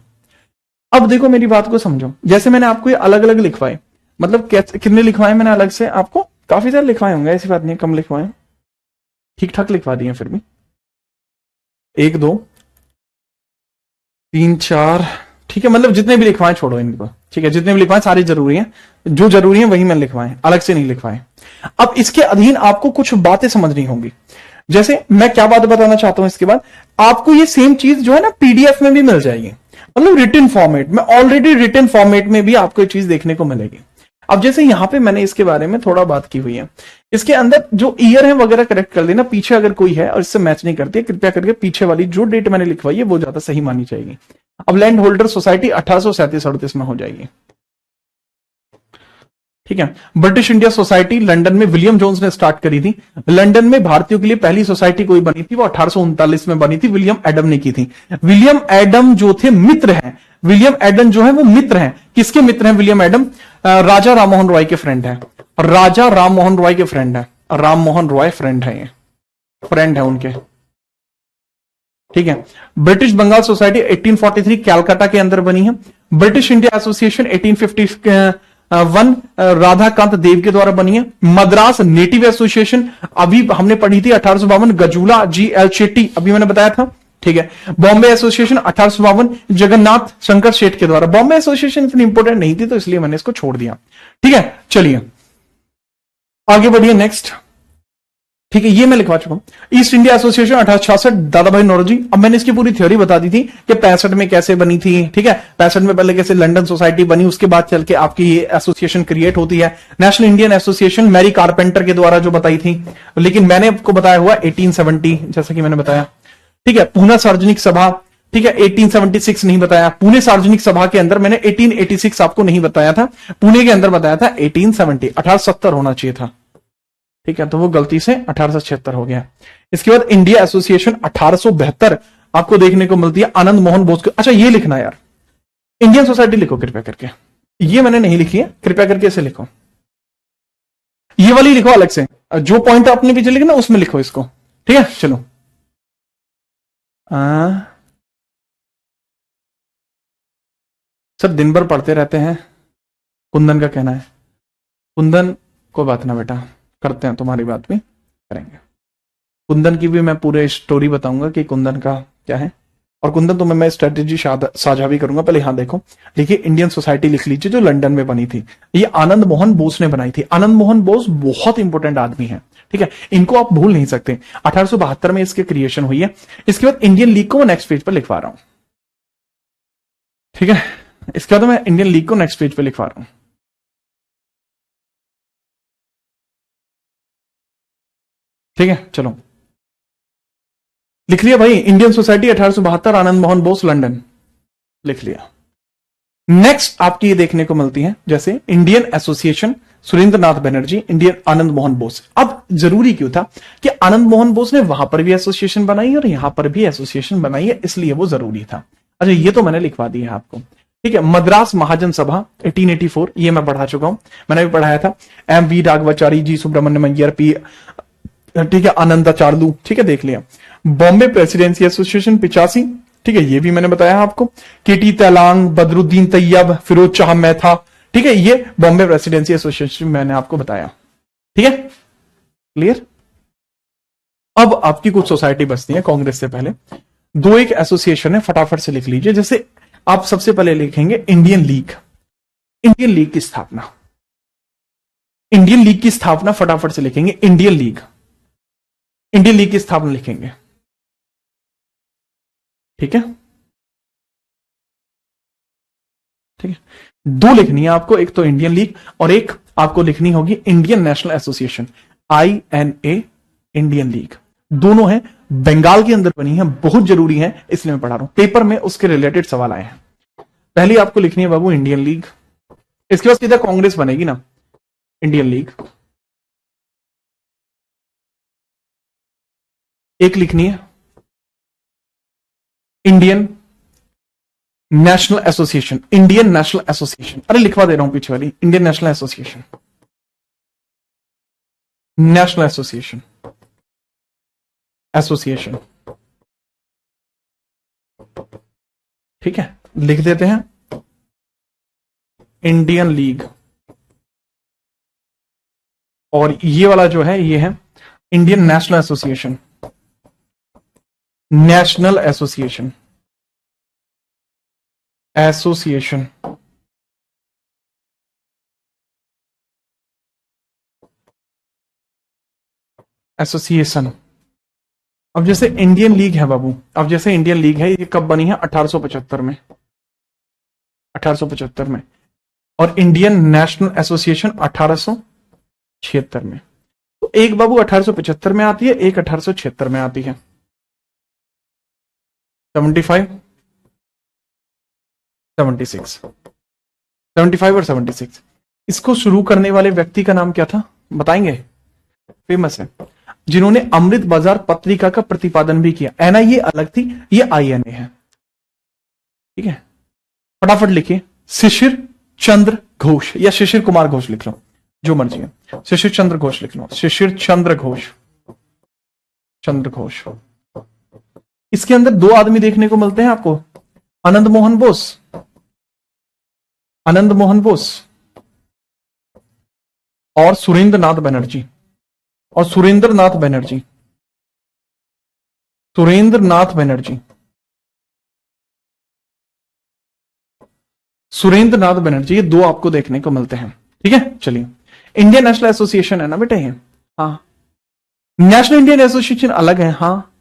अब देखो मेरी बात को समझो, जैसे मैंने आपको ये अलग अलग लिखवाए, मतलब कितने लिखवाए मैंने अलग से? आपको काफी सारे लिखवाए होंगे, ऐसी बात नहीं कम लिखवाए, ठीक ठाक लिखवा दिए फिर भी, 1 2 3 4, ठीक है, मतलब जितने भी लिखवाए छोड़ो इनको। ठीक है, जितने भी लिखवाए सारे जरूरी हैं, जो जरूरी है वही मैंने लिखवाए, अलग से नहीं लिखवाए। अब इसके अधीन आपको कुछ बातें समझनी होंगी। जैसे मैं क्या बात बताना चाहता हूं, इसके बाद आपको ये सेम चीज जो है ना पीडीएफ में भी मिल जाएगी, मतलब रिटन फॉर्मेट में, ऑलरेडी रिटन फॉर्मेट में भी आपको ये चीज देखने को मिलेगी। अब जैसे यहां पे मैंने इसके बारे में थोड़ा बात की हुई है, इसके अंदर जो ईयर है वगैरह करेक्ट कर देना, पीछे अगर कोई है और इससे मैच नहीं करती है कृपया करके पीछे वाली जो डेट मैंने लिखवाई है वो ज्यादा सही मानी जाएगी। अब लैंड होल्डर सोसाइटी 1837-38 में हो जाएगी। ठीक है, ब्रिटिश इंडिया सोसाइटी लंदन में विलियम जोन्स ने स्टार्ट करी थी। लंदन में भारतीयों के लिए पहली सोसाइटी कोई बनी थी वो 1839 में बनी थी, विलियम एडम ने की थी। विलियम एडम जो थे मित्र हैं, विलियम एडम जो है वो मित्र हैं, किसके मित्र हैं विलियम एडम? राजा राममोहन रॉय के फ्रेंड है, राजा राममोहन रॉय के फ्रेंड है, राममोहन रॉय फ्रेंड है, ये फ्रेंड है उनके। ठीक है, ब्रिटिश बंगाल सोसाइटी 1843 कैलकाटा के अंदर बनी है। ब्रिटिश इंडिया एसोसिएशन 1851 राधाकांत देव के द्वारा बनी है। मद्रास नेटिव एसोसिएशन अभी हमने पढ़ी थी 1852, गजूला जी.एल. शेट्टी, अभी मैंने बताया था। ठीक है, बॉम्बे एसोसिएशन 1852 जगन्नाथ शंकर शेठ के द्वारा। बॉम्बे एसोसिएशन इतनी इंपॉर्टेंट नहीं थी तो इसलिए मैंने इसको छोड़ दिया। ठीक है, चलिए आगे बढ़िए नेक्स्ट। ठीक है, ये मैं लिखवा चुका हूं। ईस्ट इंडिया एसोसिएशन 1866 दादा भाई नौरोजी। अब मैंने इसकी पूरी थ्योरी बता दी थी कि 65 में कैसे बनी थी। ठीक है, 65 में पहले कैसे लंदन सोसाइटी बनी, उसके बाद चल के आपकी ये एसोसिएशन क्रिएट होती है। National Indian Association Mary Carpenter के द्वारा जो बताई थी, लेकिन मैंने आपको बताया हुआ 1870, जैसा कि मैंने बताया। ठीक है, पूना सार्वजनिक सभा, ठीक है 1876 नहीं बताया। पुणे सार्वजनिक सभा के अंदर मैंने 1886 आपको नहीं बताया था, पुणे के अंदर बताया था 1870, 1870 होना चाहिए था। ठीक है, तो वो गलती से 1876 हो गया। इसके बाद इंडिया एसोसिएशन 1872 आपको देखने को मिलती है आनंद मोहन बोस की। अच्छा ये लिखना यार, इंडियन सोसाइटी लिखो कृपया करके, ये मैंने नहीं लिखी है, कृपया करके इसे लिखो, ये वाली लिखो अलग से, जो पॉइंट आपने पीछे लिखा ना उसमें लिखो इसको, ठीक है। चलो सर दिन भर पढ़ते रहते हैं, कुंदन का कहना है। कुंदन को बात ना बेटा, करते हैं तुम्हारी बात भी करेंगे, कुंदन की भी मैं पूरे स्टोरी बताऊंगा कि कुंदन का क्या है, और कुंदन तुम्हें मैं स्ट्रेटेजी साझा भी करूंगा। पहले यहां देखो, देखिए इंडियन सोसाइटी लिख लीजिए जो लंदन में बनी थी, ये आनंद मोहन बोस ने बनाई थी। आनंद मोहन बोस बहुत इंपॉर्टेंट आदमी है, ठीक है, इनको आप भूल नहीं सकते। 1872 में इसके क्रिएशन हुई है। इसके बाद इंडियन लीग को मैं नेक्स्ट पेज पर लिखवा रहा हूं, ठीक है, इसके बाद मैं इंडियन लीग को नेक्स्ट पेज पर लिखवा रहा हूं, ठीक है। चलो लिख लिया भाई, Indian society 1872, Anand Mohan Bose London, लिख लिया। नेक्स्ट आपकी ये देखने को मिलती है जैसे इंडियन एसोसिएशन सुरेंद्र नाथ बनर्जी, इंडियन आनंद मोहन बोस। अब जरूरी क्यों था कि आनंद मोहन बोस ने वहां पर भी एसोसिएशन बनाई और यहां पर भी एसोसिएशन बनाई है, इसलिए वो जरूरी था। अच्छा ये तो मैंने लिखवा दी है आपको, ठीक है। मद्रास महाजन सभा 1884, ये मैं पढ़ा चुका हूं, मैंने भी पढ़ाया था। M V Raghavachari ji, Subramaniam Iyer, P, ठीक है, आनंदाचार्लू, ठीक है, देख लिया। बॉम्बे प्रेसिडेंसी एसोसिएशन 85, ठीक है, ये भी मैंने बताया आपको। केटी तैलांग, बदरुद्दीन तैयब, फिरोज शाह मैथा, ठीक है, ये बॉम्बे प्रेसिडेंसी एसोसिएशन मैंने आपको बताया, ठीक है, क्लियर। अब आपकी कुछ सोसाइटी बचती है कांग्रेस से पहले, दो एक एसोसिएशन है, फटाफट से लिख लीजिए। जैसे आप सबसे पहले लिखेंगे इंडियन लीग, इंडियन लीग की स्थापना, इंडियन लीग की स्थापना फटाफट से लिखेंगे, इंडियन लीग, इंडियन लीग की स्थापना लिखेंगे, ठीक है, ठीक है। दो लिखनी है आपको, एक तो इंडियन लीग और एक आपको लिखनी होगी Indian national association, INA, Indian league. दोनों है, बंगाल के अंदर बनी है, बहुत जरूरी है, इसलिए मैं पढ़ा रहा हूं, पेपर में उसके रिलेटेड सवाल आए हैं। पहली आपको लिखनी है बाबू इंडियन लीग, इसके बाद सीधा कांग्रेस बनेगी ना, इंडियन लीग। एक लिखनी है Indian national association, Indian national association, अरे लिखवा दे रहा हूं पीछे वाली, Indian national association, national association, association, ठीक है, लिख देते हैं इंडियन लीग। और ये वाला जो है ये है Indian national association, national association, association, association. अब जैसे इंडियन लीग है बाबू, अब जैसे इंडियन लीग है, ये कब बनी है, 1875 में, 1875 में, और इंडियन नेशनल एसोसिएशन 1876 में। तो एक बाबू 1875 में आती है, एक 1876 में आती है, 75, 76, 75 और 76। इसको शुरू करने वाले व्यक्ति का नाम क्या था बताएंगे, फेमस है, जिन्होंने अमृत बाजार पत्रिका का प्रतिपादन भी किया। NIA अलग थी, ये INA है, ठीक है, फटाफट लिखिए, शिशिर चंद्र घोष या शिशिर कुमार घोष लिख लो, जो मर्जी है, शिशिर चंद्र घोष लिख लो, शिशिर चंद्र घोष, चंद्र घोष। इसके अंदर दो आदमी देखने को मिलते हैं आपको, आनंद मोहन बोस, आनंद मोहन बोस और सुरेंद्र नाथ बनर्जी, और सुरेंद्र नाथ बनर्जी, सुरेंद्र नाथ बनर्जी, सुरेंद्र नाथ बनर्जी, ये दो आपको देखने को मिलते हैं, ठीक है। चलिए इंडियन नेशनल एसोसिएशन है ना बेटे ये, हाँ, नेशनल इंडियन एसोसिएशन अलग है, हाँ,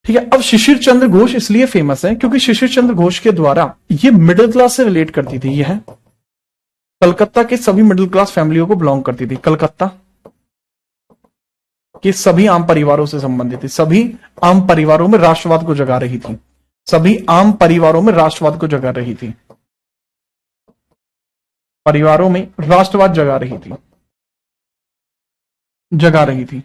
ठीक है। अब शिशिर चंद्र घोष इसलिए फेमस है क्योंकि शिशिर चंद्र घोष के द्वारा ये मिडिल क्लास से रिलेट करती थी, यह कलकत्ता के सभी मिडिल क्लास फैमिलियों को बिलोंग करती थी, कलकत्ता के सभी आम परिवारों से संबंधित थी, सभी आम परिवारों में राष्ट्रवाद को जगा रही थी, सभी आम परिवारों में राष्ट्रवाद को जगा रही थी, परिवारों में राष्ट्रवाद जगा रही थी, जगा रही थी,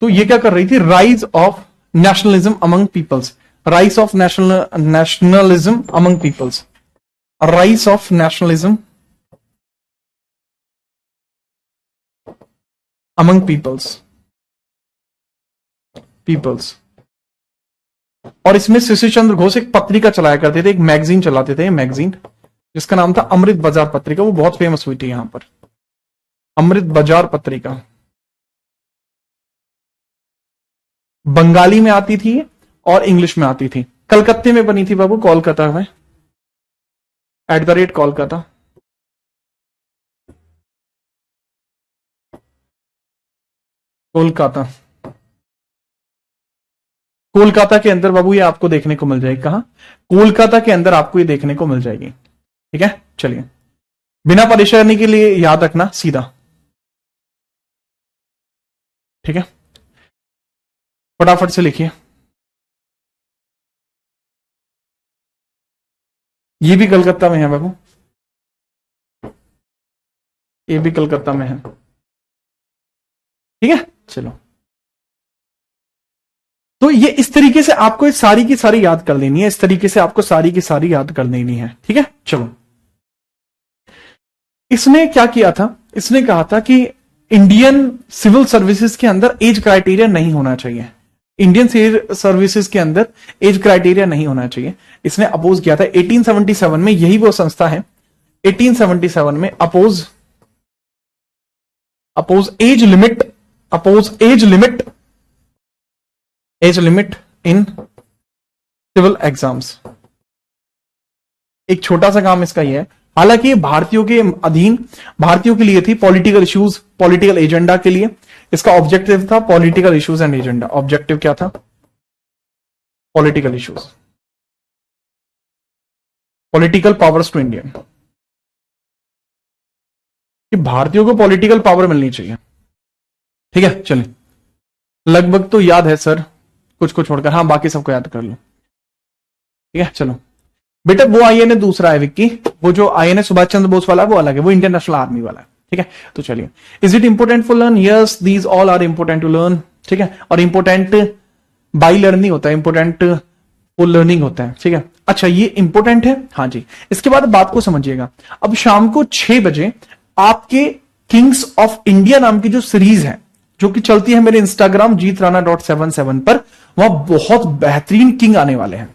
तो ये क्या कर रही थी, rise of nationalism among peoples, rise of nationalism among peoples, rise of nationalism among peoples. और इसमें शिशिर चंद्र घोष एक पत्रिका चलाया करते थे, एक मैगजीन चलाते थे, मैगजीन जिसका नाम था अमृत बाजार पत्रिका। वो बहुत फेमस हुई थी यहां पर, अमृत बाजार पत्रिका। बंगाली में आती थी और इंग्लिश में आती थी। कलकत्ते में बनी थी बाबू, कोलकाता में, @कोलकाता। कोलकाता, कोलकाता के अंदर बाबू ये आपको देखने को मिल जाएगी। कहां? कोलकाता के अंदर आपको ये देखने को मिल जाएगी। ठीक है, चलिए बिना परेशानी के लिए याद रखना सीधा। ठीक है, फटाफट से लिखिए। ये भी कलकत्ता में है बाबू, ये भी कलकत्ता में है। ठीक है, चलो तो ये इस तरीके से आपको सारी की सारी याद कर लेनी है, इस तरीके से आपको सारी की सारी याद कर लेनी है। ठीक है, चलो इसने क्या किया था, इसने कहा था कि इंडियन सिविल सर्विसेज के अंदर एज क्राइटेरिया नहीं होना चाहिए, इंडियन सिविल सर्विसेज के अंदर एज क्राइटेरिया नहीं होना चाहिए। इसने अपोज किया था 1877 में, यही वो संस्था है 1877 में oppose age limit in civil exams. एक छोटा सा काम इसका यह है, हालांकि भारतीयों के अधीन, भारतीयों के लिए थी, पॉलिटिकल इश्यूज, पॉलिटिकल एजेंडा के लिए इसका ऑब्जेक्टिव था, political issues and agenda. Objective क्या था? Political issues, political powers to Indian, कि भारतीयों को पॉलिटिकल पावर मिलनी चाहिए। ठीक है, चलिए लगभग तो याद है सर, कुछ को छोड़कर, हाँ बाकी सबको याद कर लो। ठीक है, चलो बेटा वो आईएनए दूसरा है विक्की, वो जो आईएनए सुभाष चंद्र बोस वाला है वो अलग है, वो इंडियन नेशनल आर्मी वाला है। ठीक है, तो चलिए, is it important for learn? Yes, these all are important to learn. ठीक है, और इंपोर्टेंट बाई लर्निंग होता है, इंपोर्टेंट फॉर लर्निंग होता है। ठीक है, अच्छा ये इंपोर्टेंट है, हाँ जी। इसके बाद बात को समझिएगा, अब शाम को 6 बजे आपके किंग्स ऑफ इंडिया नाम की जो सीरीज है, जो कि चलती है मेरे इंस्टाग्राम jitrana.77 पर, वहां बहुत बेहतरीन किंग आने वाले हैं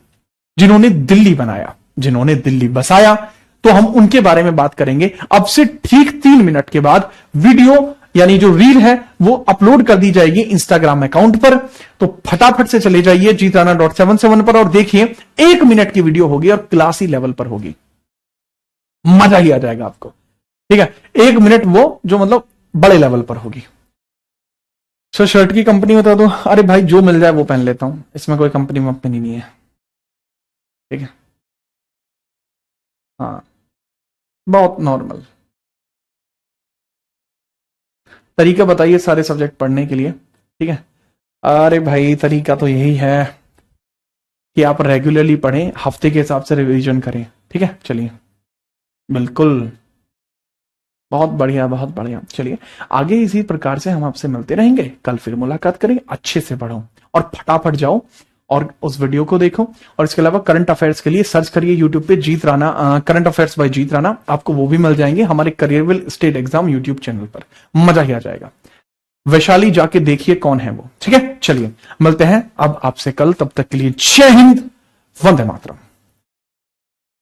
जिन्होंने दिल्ली बनाया, जिन्होंने दिल्ली बसाया। तो हम उनके बारे में बात करेंगे। अब से ठीक 3 मिनट के बाद वीडियो यानी जो रील है वो अपलोड कर दी जाएगी इंस्टाग्राम अकाउंट पर, तो फटाफट से चले जाइए jitrana.77 पर और देखिए, 1 मिनट की वीडियो होगी और क्लासी लेवल पर होगी, मजा ही आ जाएगा आपको। ठीक है, 1 मिनट वो जो मतलब बड़े लेवल पर होगी। सर शर्ट की कंपनी बता दो। अरे भाई जो मिल जाए वो पहन लेता हूं, इसमें कोई कंपनी वंपनी नहीं है। ठीक है, हाँ बहुत नॉर्मल तरीका बताइए सारे सब्जेक्ट पढ़ने के लिए। ठीक है, अरे भाई तरीका तो यही है कि आप रेगुलरली पढ़ें, हफ्ते के हिसाब से रिवीजन करें। ठीक है, चलिए बिल्कुल, बहुत बढ़िया बहुत बढ़िया। चलिए आगे इसी प्रकार से हम आपसे मिलते रहेंगे, कल फिर मुलाकात करेंगे। अच्छे से पढ़ो और फटाफट जाओ और उस वीडियो को देखो। और इसके अलावा करंट अफेयर्स के लिए सर्च करिए यूट्यूब पे जीत राणा, करंट अफेयर्स बाय जीत राणा, आपको वो भी मिल जाएंगे हमारे करियरविल स्टेट एग्जाम यूट्यूब चैनल पर, मजा ही आ जाएगा। वैशाली जाके देखिए कौन है वो। ठीक है, चलिए मिलते हैं अब आपसे कल, तब तक के लिए जय हिंद, वंदे मातरम।